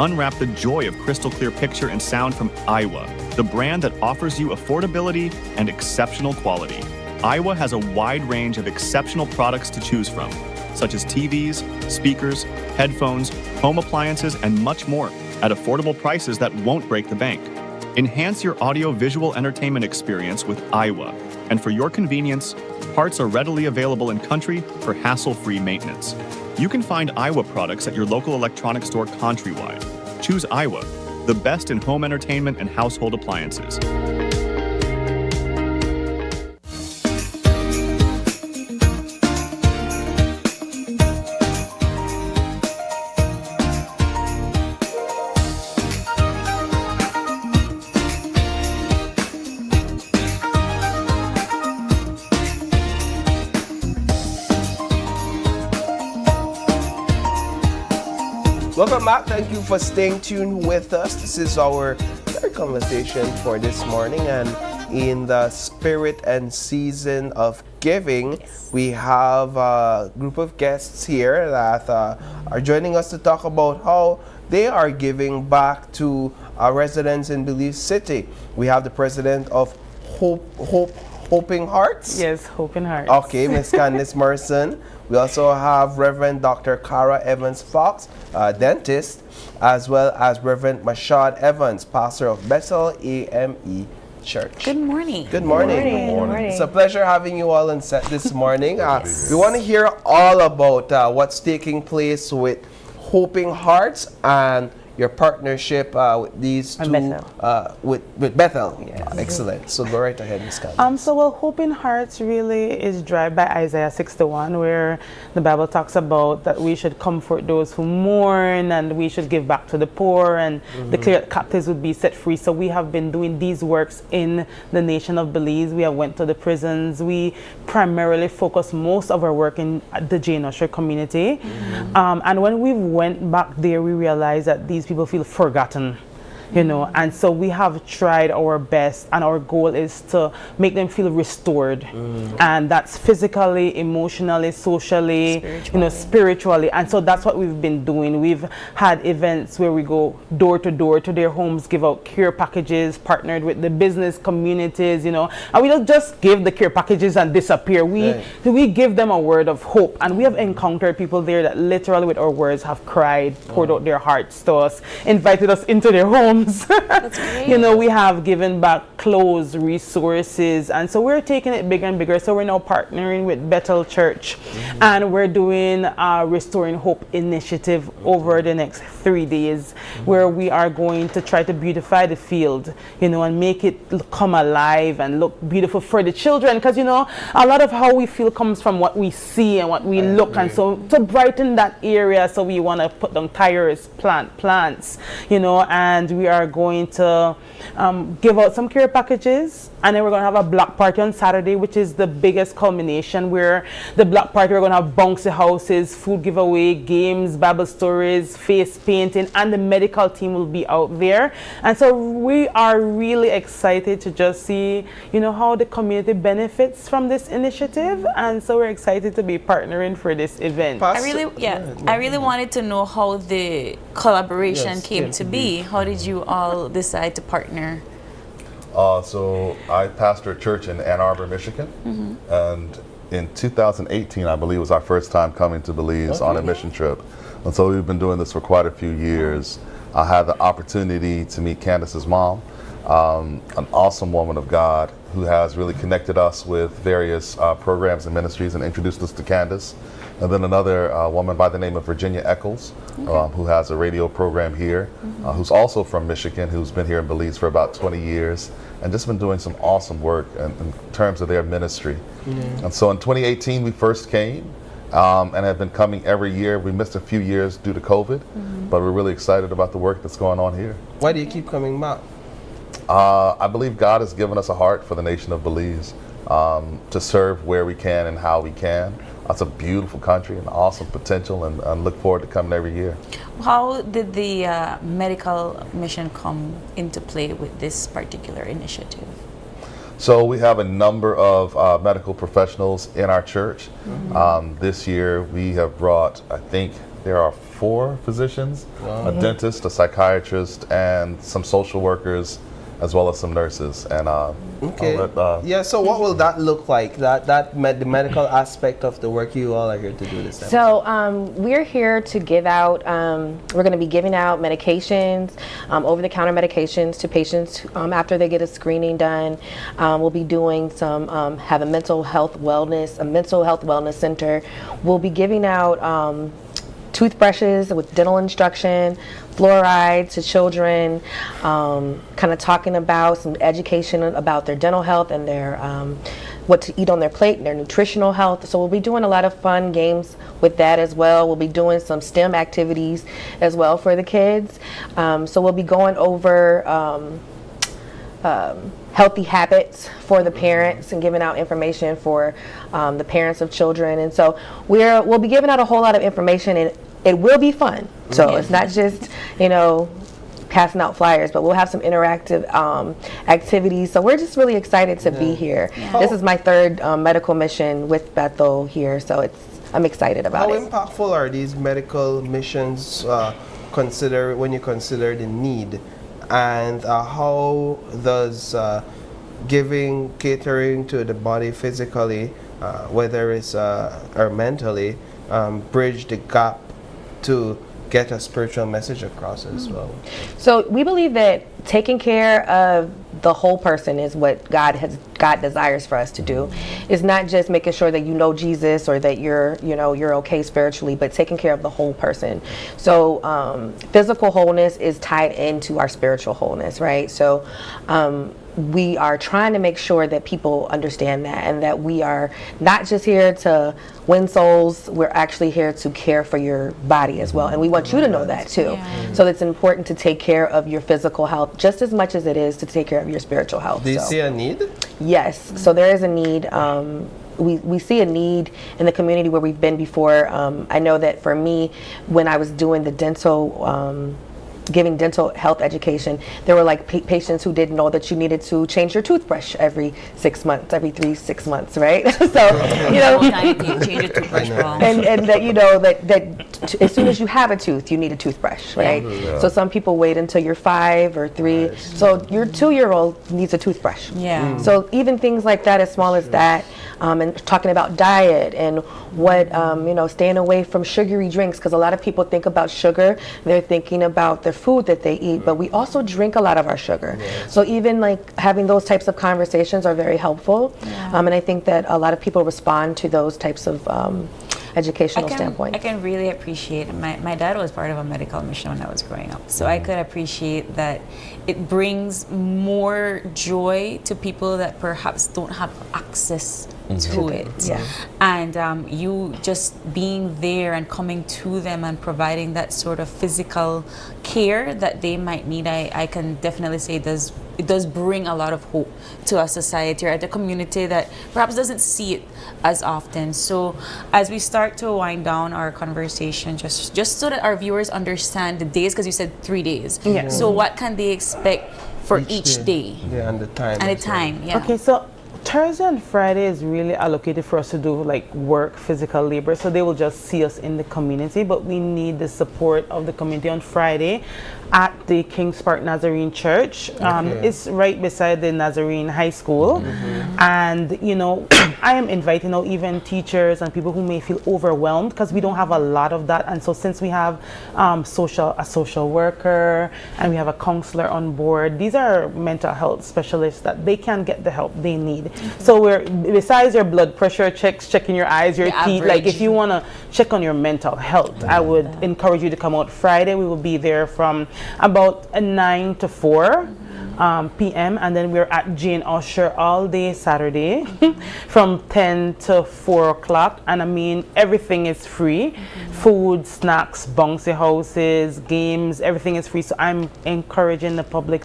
Unwrap the joy of crystal clear picture and sound from Iowa, the brand that offers you affordability and exceptional quality. Iowa has a wide range of exceptional products to choose from, such as TVs, speakers, headphones, home appliances, and much more at affordable prices that won't break the bank. Enhance your audio-visual entertainment experience with Iowa, and for your convenience, parts are readily available in country for hassle-free maintenance. You can find Iowa products at your local electronics store countrywide. Choose Iowa, the best in home entertainment and household appliances. Welcome back. Thank you for staying tuned with us. This is our third conversation for this morning, and in the spirit and season of giving, we have a group of guests here that are joining us to talk about how they are giving back to our residents in Belize City. We have the president of Hoping Hearts. Yes, Hoping Hearts. Okay, Miss Candice Morrison. We also have Reverend Dr. Cara Evans Fox, dentist, as well as Reverend Mashad Evans, pastor of Bethel AME Church. Good morning. Good morning. Good morning. It's a pleasure having you all on set this morning. We want to hear all about what's taking place with Hoping Hearts and your partnership with these two, with Bethel. Yes. Excellent. So go right ahead, Ms. Candice. So Hoping Hearts really is driven by Isaiah 61, where the Bible talks about that we should comfort those who mourn, and we should give back to the poor, and declare that captives would be set free. So we have been doing these works in the nation of Belize. We have went to the prisons. We primarily focus most of our work in the Jane Usher community. And when we went back there, we realized that these people feel forgotten, you know, and so we have tried our best, and our goal is to make them feel restored, and that's physically, emotionally, socially, you know, spiritually. And so that's what we've been doing. We've had events where we go door to door to their homes, give out care packages, partnered with the business communities, you know, and we don't just give the care packages and disappear. We give them a word of hope, and we have encountered people there that literally with our words have cried, poured out their hearts to us, invited us into their homes. That's great. You know, we have given back clothes, resources, and so we're taking it bigger and bigger. So we're now partnering with Bethel Church, and we're doing a Restoring Hope initiative over the next 3 days, where we are going to try to beautify the field, you know, and make it come alive and look beautiful for the children, because, you know, a lot of how we feel comes from what we see and what we look, and so to brighten that area, so we want to put down tires, plant plants, you know, and we are going to give out some care packages, and then we're going to have a block party on Saturday, which is the biggest culmination, where the block party we're going to have bouncy houses, food giveaway, games, Bible stories, face painting, and the medical team will be out there. And so we are really excited to just see, you know, how the community benefits from this initiative, and so we're excited to be partnering for this event. I really wanted to know how the collaboration came to be. How did you all decide to partner? So I pastor a church in Ann Arbor, Michigan, and in 2018, I believe, was our first time coming to Belize on a mission trip. And so we've been doing this for quite a few years. I had the opportunity to meet Candace's mom, an awesome woman of God who has really connected us with various programs and ministries and introduced us to Candace. And then another woman by the name of Virginia Eccles, who has a radio program here, who's also from Michigan, who's been here in Belize for about 20 years, and just been doing some awesome work in terms of their ministry. And so in 2018, we first came, and have been coming every year. We missed a few years due to COVID, but we're really excited about the work that's going on here. Why do you keep coming back? I believe God has given us a heart for the nation of Belize, to serve where we can and how we can. It's a beautiful country and awesome potential, and look forward to coming every year. How did the medical mission come into play with this particular initiative? So we have a number of medical professionals in our church. This year we have brought, I think there are 4 physicians, a dentist, a psychiatrist, and some social workers, as well as some nurses. And Okay. I'll let, Yeah, so what will that look like? The medical aspect of the work you all are here to do this time? So we're here to give out, we're going to be giving out medications, over-the-counter medications to patients after they get a screening done. We'll be doing some, have a mental health wellness center. We'll be giving out toothbrushes with dental instruction, fluoride to children, kind of talking about some education about their dental health and their what to eat on their plate and their nutritional health. So we'll be doing a lot of fun games with that as well. We'll be doing some STEM activities as well for the kids. So we'll be going over healthy habits for the parents and giving out information for the parents of children. And so we'll be giving out a whole lot of information, and it will be fun. So it's not just, passing out flyers, but we'll have some interactive activities. So we're just really excited to be here. This is my third medical mission with Bethel here, so I'm excited about it. How impactful are these medical missions when you consider the need? And how does catering to the body physically, whether it's or mentally, bridge the gap to get a spiritual message across as well? So we believe that taking care of the whole person is what God desires for us to do. It's not just making sure that you know Jesus or that you're okay spiritually, but taking care of the whole person. So physical wholeness is tied into our spiritual wholeness, right? So we are trying to make sure that people understand that, and that we are not just here to win souls, we're actually here to care for your body as well. And we want you to know that too. So it's important to take care of your physical health just as much as it is to take care of your spiritual health. Do you see a need? Yes, so there is a need. We see a need in the community where we've been before. I know that for me, when I was doing the giving dental health education, there were like patients who didn't know that you needed to change your toothbrush every 6 months, every 6 months, right? So change your toothbrush, and that that as soon as you have a tooth, you need a toothbrush, right? So some people wait until you're 5 or 3. So your 2-year-old needs a toothbrush. So even things like that, as small as that, and talking about diet and what staying away from sugary drinks, because a lot of people think about sugar, they're thinking about their food that they eat, but we also drink a lot of our sugar. So even like having those types of conversations are very helpful, and I think that a lot of people respond to those types of educational standpoint. I can really appreciate my dad was part of a medical mission when I was growing up, so I could appreciate that it brings more joy to people that perhaps don't have access to it. And you just being there and coming to them and providing that sort of physical care that they might need, I can definitely say it does bring a lot of hope to our society or the community that perhaps doesn't see it as often. So as we start to wind down our conversation, just so that our viewers understand the days, because you said 3 days. So what can they expect for each day? And the time. Okay, so Thursday and Friday is really allocated for us to do like work, physical labor, so they will just see us in the community, but we need the support of the community on Friday at the Kings Park Nazarene Church. It's right beside the Nazarene High School. And I am inviting out even teachers and people who may feel overwhelmed, because we don't have a lot of that. And so since we have a social worker and we have a counselor on board, these are mental health specialists that they can get the help they need. So we're, besides your blood pressure checks, checking your eyes, your teeth, like if you want to check on your mental health, I would encourage you to come out Friday. We will be there from about 9 to 4 p.m. and then we're at Jane Usher all day Saturday from 10 to 4 o'clock. And I mean, everything is free. Food, snacks, bouncy houses, games, everything is free. So I'm encouraging the public,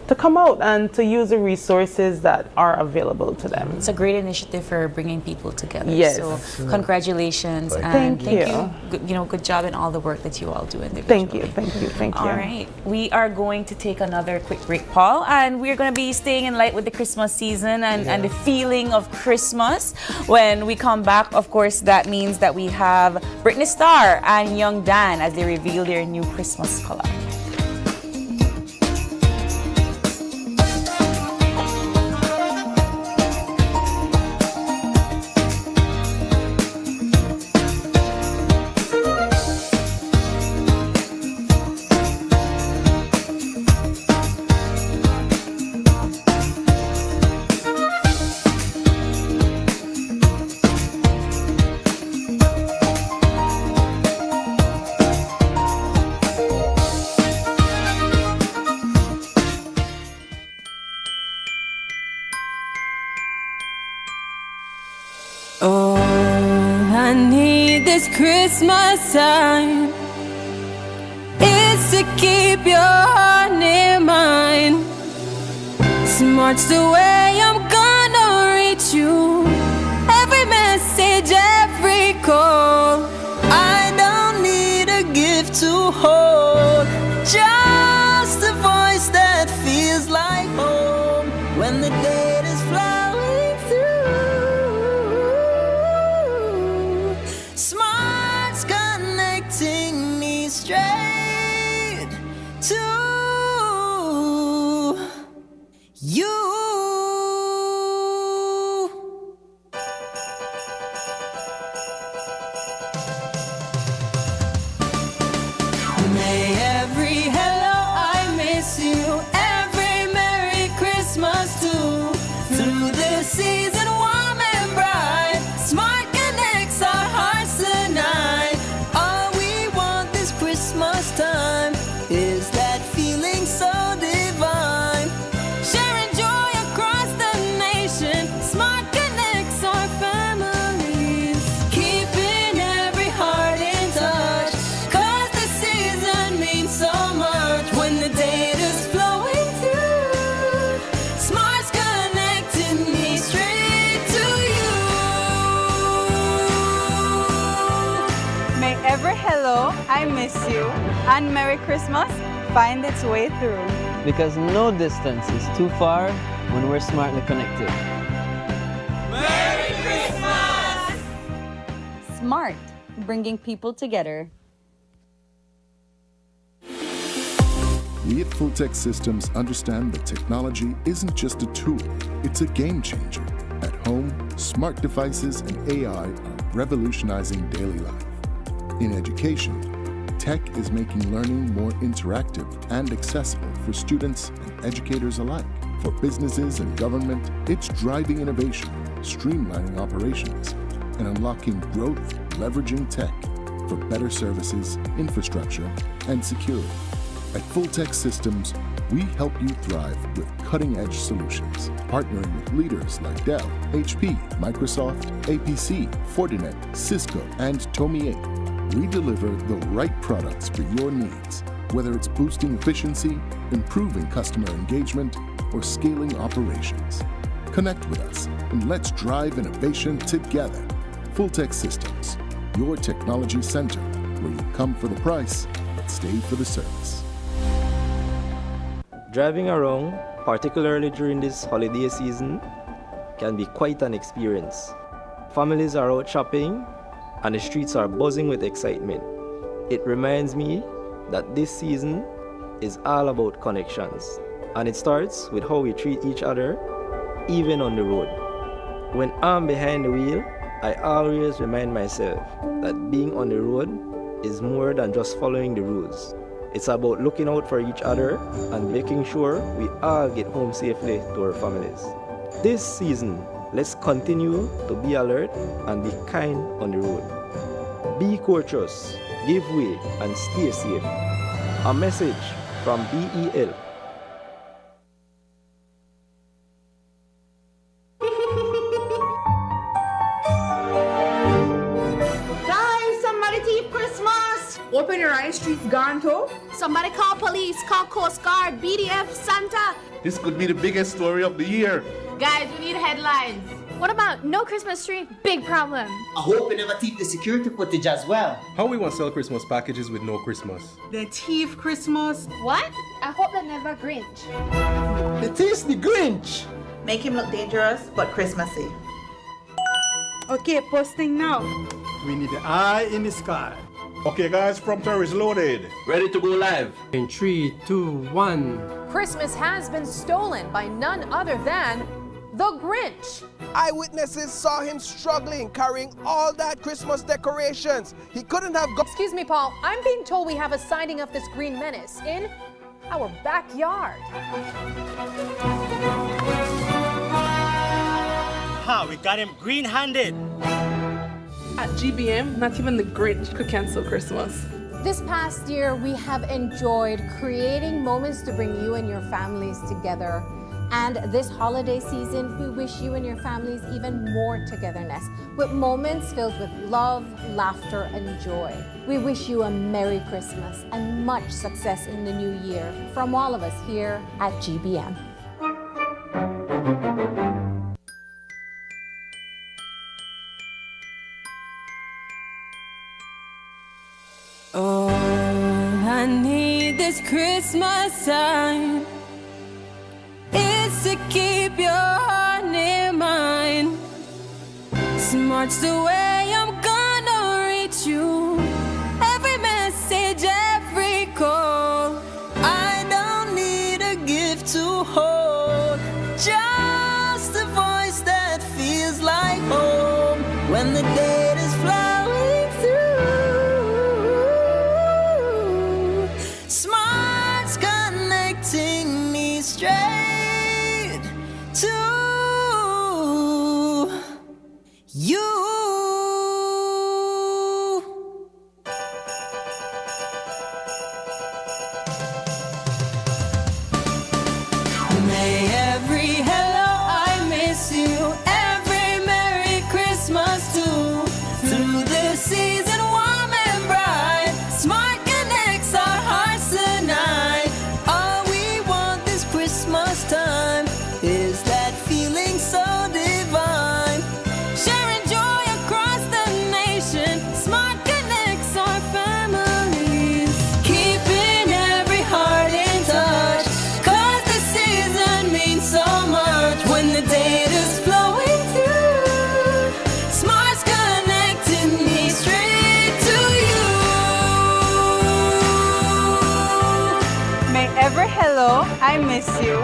to come out and to use the resources that are available to them. It's a great initiative for bringing people together. Yes. So congratulations. Thank you. Good job in all the work that you all do Thank individually. you. All right. We are going to take another quick break, Paul, and we're going to be staying in light with the Christmas season and the feeling of Christmas. When we come back, of course, that means that we have Britney, Starr, and Young Dan as they reveal their new Christmas collab. this Christmas time. It's to keep your heart near mine. Smart's the way I'm gonna reach you. Every message, every call. I don't need a gift to hold, just a voice that feels like home when the date is flowing through. Smart's connecting me straight to you. May every hello, I miss you, every Merry Christmas too. Through the season warm and bright, Smart connects our hearts tonight. All we want this Christmas time is that feeling so divine. Sharing joy across the nation, Smart connects our families. Keeping every heart in touch, 'cause the season means so much. When the data is flowing through, Smart's connecting me straight to you. May every hello, I miss you, and Merry Christmas find its way through. Because no distance is too far when we're smartly connected. Merry Christmas! Smart, bringing people together. We at Fultec Systems understand that technology isn't just a tool, it's a game changer. At home, smart devices and AI are revolutionizing daily life. In education, tech is making learning more interactive and accessible for students and educators alike. For businesses and government, it's driving innovation, streamlining operations, and unlocking growth, leveraging tech for better services, infrastructure, and security. At Fultec Systems, we help you thrive with cutting-edge solutions, partnering with leaders like Dell, HP, Microsoft, APC, Fortinet, Cisco, and Tomy. We deliver the right products for your needs, whether it's boosting efficiency, improving customer engagement, or scaling operations. Connect with us and let's drive innovation together. Fultec Systems, your technology center, where you come for the price, but stay for the service. Driving around, particularly during this holiday season, can be quite an experience. Families are out shopping, and the streets are buzzing with excitement. It reminds me that this season is all about connections, and it starts with how we treat each other, even on the road. When I'm behind the wheel, I always remind myself that being on the road is more than just following the rules. It's about looking out for each other and making sure we all get home safely to our families. This season, let's continue to be alert and be kind on the road. Be courteous, give way, and stay safe. A message from BEL. Guys, somebody thief Christmas! Open your eyes, streets gone too. Somebody call police, call Coast Guard, BDF, Santa. This could be the biggest story of the year. Guys, we need headlines. What about no Christmas tree? Big problem. I hope we never thief the security footage as well. How we want to sell Christmas packages with no Christmas? The thief Christmas. What? I hope they never Grinch. The thief's the Grinch. Make him look dangerous, but Christmassy. Okay, posting now. We need the eye in the sky. Okay guys, prompter is loaded. Ready to go live. In 3, 2, 1. Christmas has been stolen by none other than the Grinch. Eyewitnesses saw him struggling, carrying all that Christmas decorations. He couldn't have gone. Excuse me, Paul. I'm being told we have a sighting of this green menace in our backyard. Ha, we got him green-handed. At GBM, not even the Grinch could cancel Christmas. This past year, we have enjoyed creating moments to bring you and your families together And this holiday season, we wish you and your families even more togetherness, with moments filled with love, laughter, and joy. We wish you a Merry Christmas and much success in the new year from all of us here at GBM. All I need this Christmas time is to keep your heart near mine. Smart's the way I'm gonna reach you. Every message, every call. I don't need a gift to hold, just a voice that feels like home when the date is flowing through. Smart's connecting me straight to you. May every hello I miss you, every Merry Christmas too. Through this season warm and bright, Smart connects our hearts tonight. All we want this Christmas time is that feeling so divine. Sharing joy across the nation, Smart connects our families. Keeping every heart in touch, 'cause the season means so much. When the date is flowing through, Smart's connecting me straight to you. May every hello, I miss you,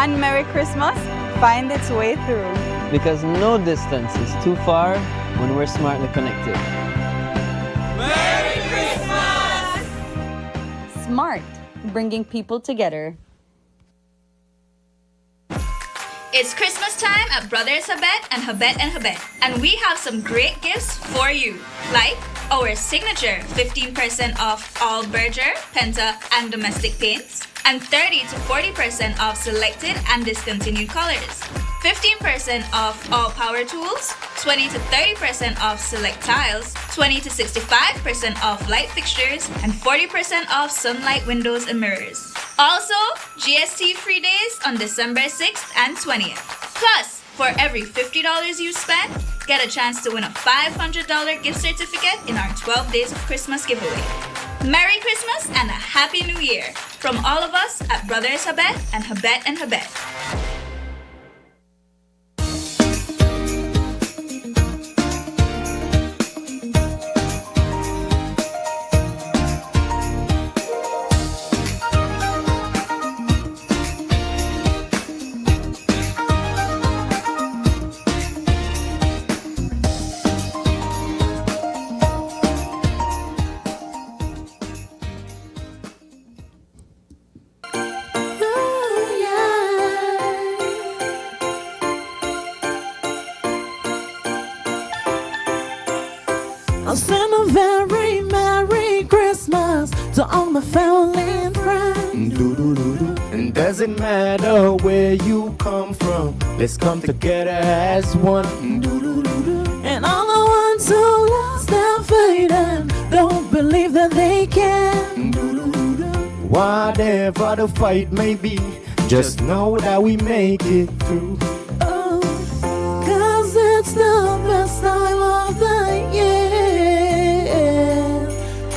and Merry Christmas find its way through. Because no distance is too far when we're smartly connected. Merry Christmas! Smart, bringing people together. It's Christmas time at Brothers Habet and Habet, and we have some great gifts for you, like our signature 15% off all Berger, Penta, and domestic paints, and 30 to 40% off selected and discontinued colors. 15% off all power tools, 20 to 30% off select tiles, 20 to 65% off light fixtures, and 40% off sunlight windows and mirrors. Also, GST free days on December 6th and 20th. Plus, for every $50 you spend, get a chance to win a $500 gift certificate in our 12 Days of Christmas giveaway. Merry Christmas and a Happy New Year from all of us at Brothers Habet and Habet. I'll send a very Merry Christmas to all my family and friends. And doesn't matter where you come from, let's come together as one. And all the ones who lost their faith and don't believe that they can. Whatever the fight may be, just know that we make it through. Oh, 'cause it's the best time of the year.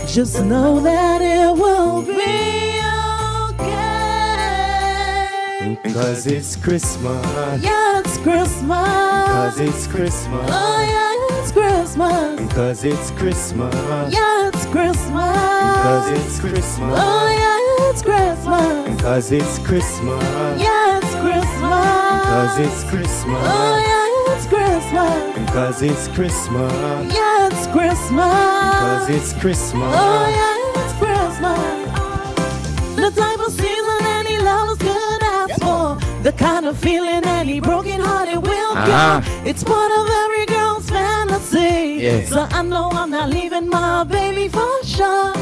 Just know that it will be okay. Cause it's Christmas. Yeah, it's Christmas. Cause it's Christmas. Oh yeah, it's Christmas. Cause it's Christmas. Yeah, it's Christmas. Cause it's Christmas. Oh yeah, it's Christmas. Cause it's Christmas. Yeah, it's Christmas. Cause it's Christmas. Oh yeah, it's Christmas. Cause it's Christmas. Yeah, it's Christmas. Cause it's Christmas. Oh yeah, it's Christmas. The type of season any lovers could ask for. The kind of feeling any broken hearted will get. It's part of every girl's fantasy. Yeah. So I know I'm not leaving my baby for sure.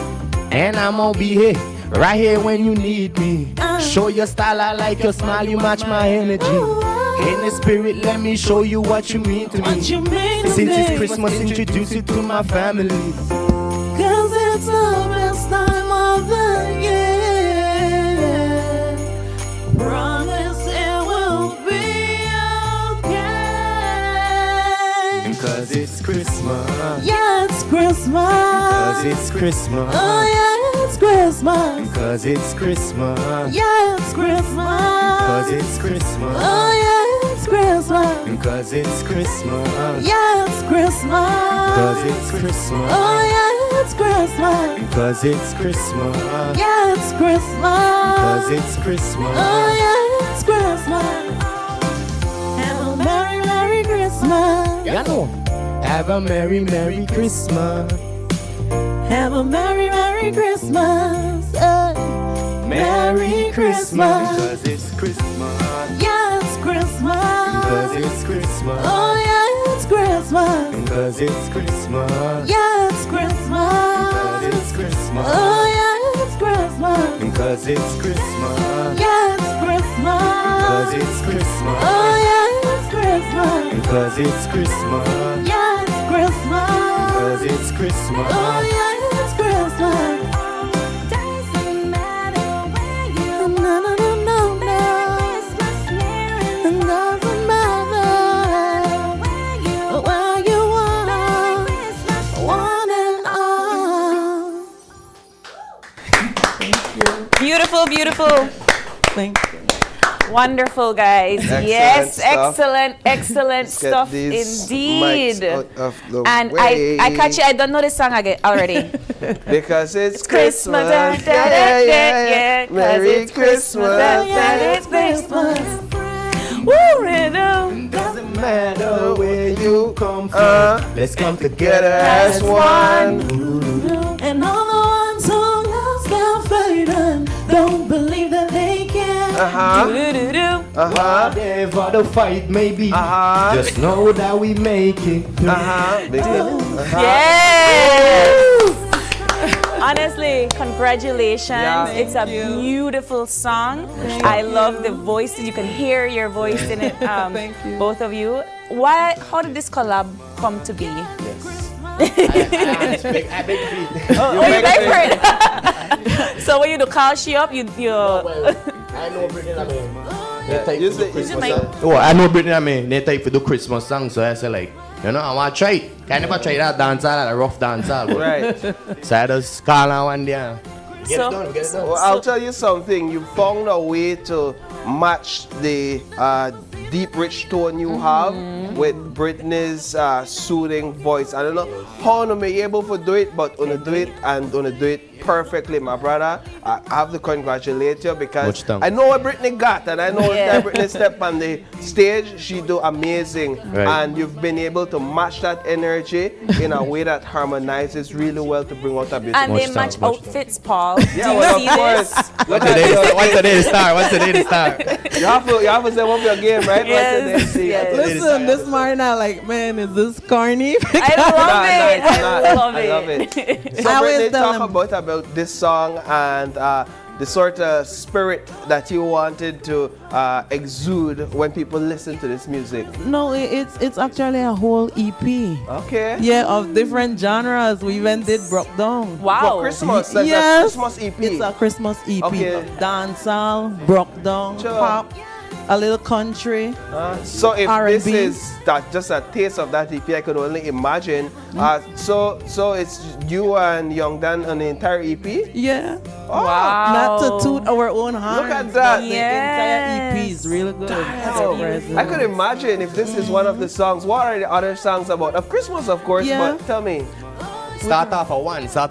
And I'm gonna be here, right here when you need me. show your style, I like your smile, you match my energy. In the spirit, let me show you what you mean to me. Since it's Christmas, introduce you to my family. Cause it's the best time of the year. Promise it will be okay. Cause it's Christmas. Yeah, it's Christmas. Cause it's Christmas. Oh yeah, it's Christmas. Cause it's Christmas. Yeah, it's Christmas. Cause it's Christmas. Oh yeah, it's Christmas. Cause it's Christmas. Yeah, it's Christmas. Cause it's Christmas. Oh yeah, it's Christmas. Cause it's Christmas. Yeah, it's Christmas. Cause it's Christmas. Oh yeah, it's Christmas. Have a merry, merry Christmas. You know. Have a merry, merry Christmas. Have a merry, merry Christmas. Merry Christmas. Cause it's Christmas. Yeah, it's Christmas. Cause it's Christmas. Oh yeah, it's Christmas. Cause it's Christmas. Yeah, it's Christmas. Cause it's Christmas. Oh yeah, it's Christmas. Cause it's Christmas. Yeah, it's Christmas. Cause it's Christmas. Oh yeah, it's Christmas. Cause it's Christmas. Yeah, it's Christmas. Cause it's Christmas. Oh yeah, it's Christmas. No, no, no, no, no. It doesn't matter where you are, one and all. Beautiful, beautiful. Thank you. Wonderful, guys. Excellent yes, stuff. excellent Let's get stuff these indeed. mics out of the And way. I catch you. I don't know the song again already. Because it's Christmas. Christmas. Yeah. Merry It's Christmas. It's Christmas. Woo, rhythm. Doesn't matter where you come from. Let's come together as one. And all the ones who lost their faith and don't believe that they can. Whatever the fight may be, just know that we make it. Yes. Honestly, congratulations. Yeah. It's a beautiful song. I love the voices. You can hear your voice in it, both of you. How did this collab come to be? I beg for it. You beg for it. So when you do call she up, you I know Britney, I mean. I know Britney, I mean. They type to do Christmas song, so I say like, I want to try it. I never try that dance that rough dance Right. So I just call her one day. Get it done. Well, I'll tell you something. You found a way to match the deep, rich tone you have with Britney's soothing voice. I don't know how you may be able to do it, but you do it and you do it perfectly, my brother. I have to congratulate you because I know what Britney got, and I know that Britney step on the stage, she do amazing, and you've been able to match that energy in a way that harmonizes really well to bring out a beautiful. And they match outfits, Paul. Yeah, Do you well, see of course. this? What's today to start? You have to step up your game, right? Yes, yes. Listen, this morning I like, man, is this corny? I love it. So I Britney, always tell talk about this song and the sort of spirit that you wanted to exude when people listen to this music. No, it's actually a whole EP. Okay. Yeah, of different genres. We even did broke down. Wow. For Christmas, that's Yes. a Christmas EP. It's a Christmas EP. Okay. Of dancehall, broke down, Sure. pop, a little country. So if R&B. this is just a taste of that EP, I could only imagine. So it's you and Young Dan on the entire EP? Yeah. Oh, Wow. Not to toot our own horn. Look at that. The entire EP is really good. I could imagine if this is one of the songs. What are the other songs about? Of Christmas, of course, Yeah. but tell me. Start off a one song.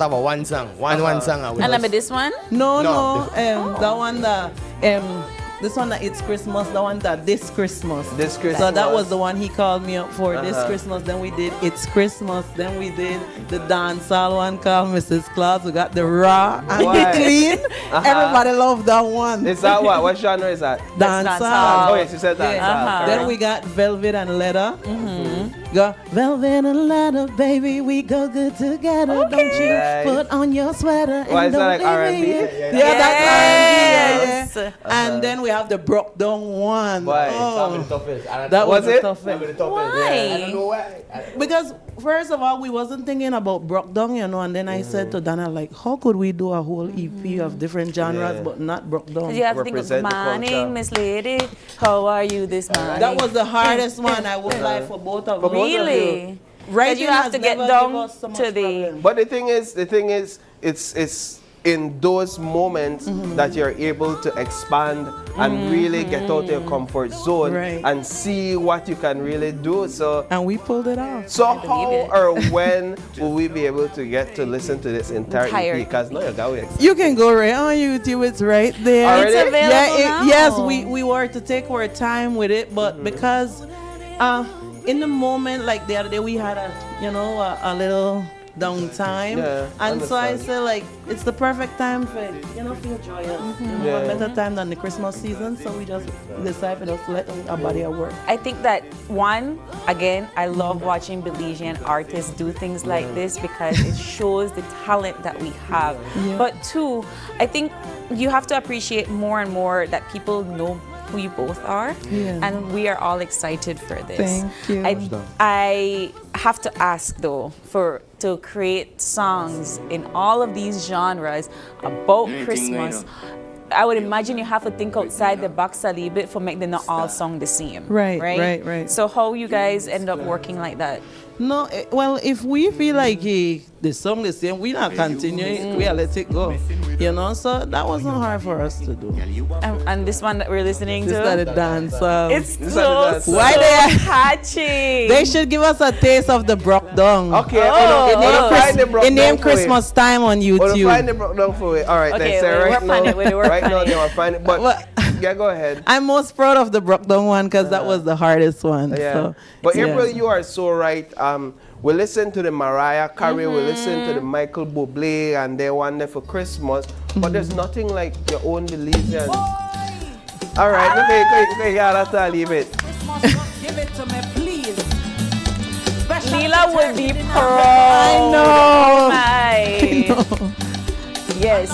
One song. And I mean this one? No. The one that this one that it's Christmas, the one that this Christmas. This Christmas. So that was the one he called me up for. This Uh-huh. Christmas. Then we did It's Christmas. Then we did the dancehall one called Mrs. Claus. We got the raw and Why? the clean. Everybody loved that one. Is that what? What genre is that? Dancehall. Oh yes, you said that. Yeah. Then we got Velvet and Leather. Go velvet and leather, baby, we go good together. Don't you Nice. put on your sweater Why and is that don't like leave R&B? me. Yeah, That's Yes. R&B. And then we have the broke down one. Why? Oh, That that was was it? the toughest. Why? I don't know why. Because first of all, we wasn't thinking about broke down, you know, and then I said to Dana, like, how could we do a whole EP of different genres Yeah. but not broke down? You have to think of Represent the good morning, culture. Miss Lady. How are you this morning? That was the hardest one, I would lie for both of For us. both of you. Really? Right, Because you have to get down to the. But the thing is, it's in those moments that you're able to expand and really get out of your comfort zone Right. and see what you can really do. So And we pulled it off. So how or when will we be able to get to listen to this entire EP? Because no, you got it. You can go right on YouTube. It's right there. Already? It's available now. Yes, we were to take our time with it, but because in the moment, like the other day, we had a little downtime, Yeah, and so I understand. said like it's the perfect time for feel joyous. Yeah. A better time than the Christmas season, so we just decided to let our body at work. I think that one, again, I love watching Belizean artists do things like this because it shows the talent that we have. Yeah. But two, I think you have to appreciate more and more that people know who you both are, Yeah. and we are all excited for this. Thank you. I have to ask though to create songs in all of these genres about Christmas. I would imagine you have to think outside the box a little bit for make them not all sound the same. Right. So how you guys end up working like that? No, well, if we feel like the song the same, we not continue it, we let it go. So that wasn't hard for us to do. And this one that we're listening This to? is the dance. It's so Why they catchy. They should give us a taste of the broke down. Okay, find the broke It named down for it. Christmas time on Oh, YouTube. find the broke down for it. All right, Okay, then. So we'll right work now, on it, we'll work right on now it. they will find it. But yeah, go ahead. I'm most proud of the broke down one because that was the hardest one. Yeah. So, But yeah. April, you are so right. We listen to the Mariah Carey, we listen to the Michael Bublé, and they want there for Christmas. But there's nothing like your own Belizean. All right, okay, yeah, that's all. Leave it. Give it to me, please. Leela will be proud. I know. Oh my. Yes.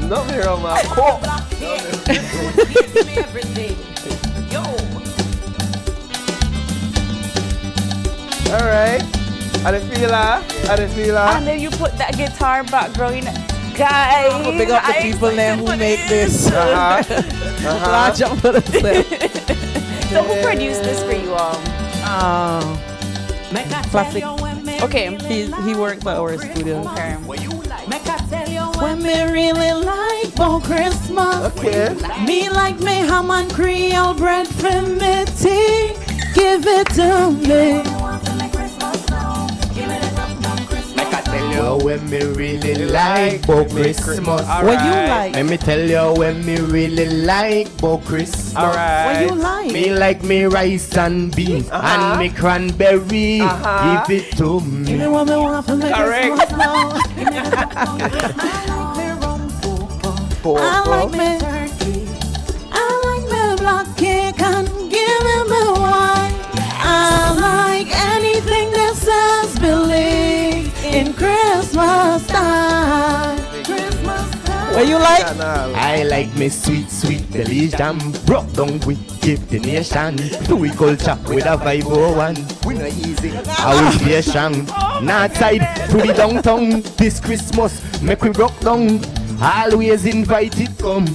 No, Roma. Cool. All right. And the feeler. And then you put that guitar background in. Guys, Big up the I'm people there who make this. Large up for themselves. So who produced this for you all? Classic. Okay. He works at our studio. Okay. When me really like for Christmas, me like me ham and Creole bread for me tea. Give it to me. Well, when me really like for Christmas. What you like? Let me tell you when me really like for Christmas. What you like? Me like me rice and beans and me cranberry. Give it to me. Give me what me want for me Christmas now. I like me turkey. I like me black cake and give me wine. I like anything that says believe in Christmas time. What you like? I like me sweet, sweet Belizean. Broke down with give the nation. Do we culture with a 501. We no easy. Our station. North side to the downtown. This Christmas make we broke down. Always invited come.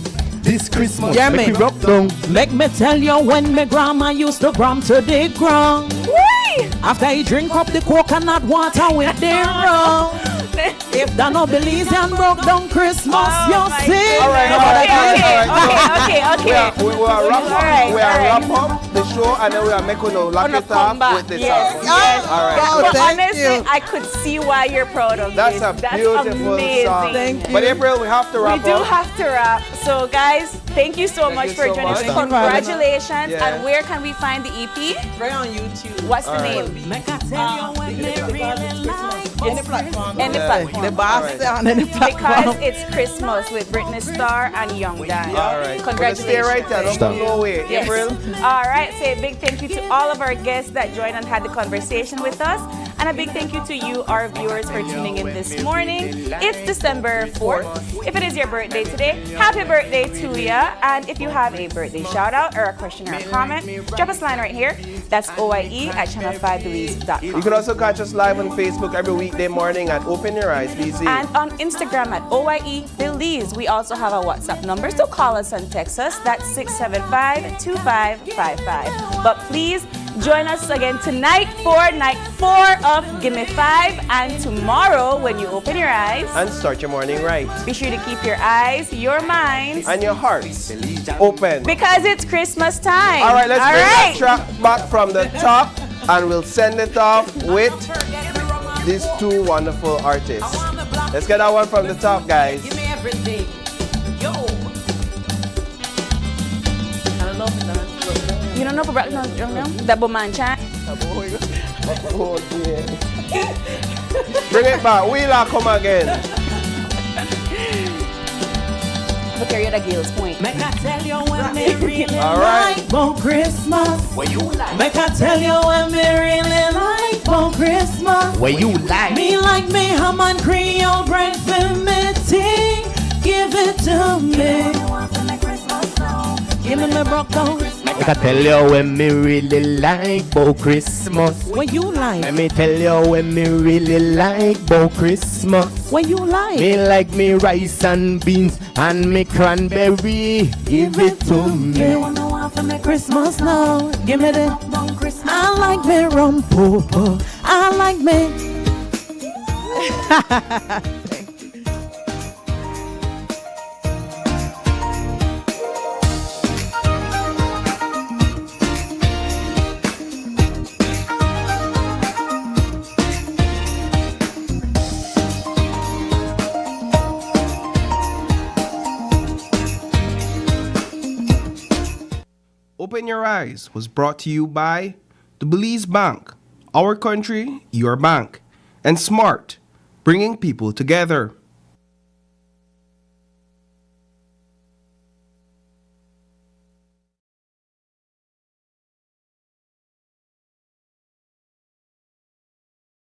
This Christmas make we broke down. Make me tell you when my grandma used to gram to the ground. After he drink up the coconut water with the rum. If that no Belizean broke down Christmas, you see. All right. Okay. We will wrap up the show and then we are making a lock it up with the song. All right. But honestly, I could see why you're proud of That's this. a beautiful amazing. song. Thank you. But April, we have to wrap We do up. have to wrap. So guys, thank you so much you for so joining us. much. Congratulations. Yeah. And where can we find the EP? Right on YouTube. What's the All right. name? Make I tell you when they really like Any platform. Any platform. The boss on any platform. Because it's Christmas with Britney, Starr, and Young Dan. All right. Congratulations. Stay right there. Don't go nowhere. Yes. April. All right. right, say a big thank you to all of our guests that joined and had the conversation with us. And a big thank you to you, our viewers, for tuning in this morning. It's December 4th. If it is your birthday today, happy birthday to ya. And if you have a birthday shout out or a question or a comment, drop us a line right here. That's OIE@channel5belize.com. You can also catch us live on Facebook every weekday morning at Open Your Eyes BC. And on Instagram at OIE Belize. We also have a WhatsApp number, so call us and text us. That's 675-2555. But please join us again tonight for night 4 of Gimme 5, and tomorrow when you open your eyes and start your morning right. Be sure to keep your eyes, your minds, and your hearts open, because it's Christmas time. All right, let's bring that track back from the top, and we'll send it off with these two wonderful artists. Let's get that one from the top, guys. Give me everything. Yo. You don't know for breakfast, double man chat. Oh, dear. Bring it back. Wheeler, come again. Look here, at Gale's point. Make I tell you when me really all right. like for Christmas. What you like? Make I tell you when me really like for Christmas. What you like? Me like me ham and Creole bread for me tea. Give it to me. Give me my broke down. Make I tell you when me really like for Christmas. What you like? Let me tell you when me really like for Christmas. What you like? Me like me rice and beans and me cranberry. Give it to me. Me wanna want for me Christmas now. Give me the Christmas. I like me rum poo. I like me. Open Your Eyes was brought to you by the Belize Bank, our country, your bank, and Smart, bringing people together.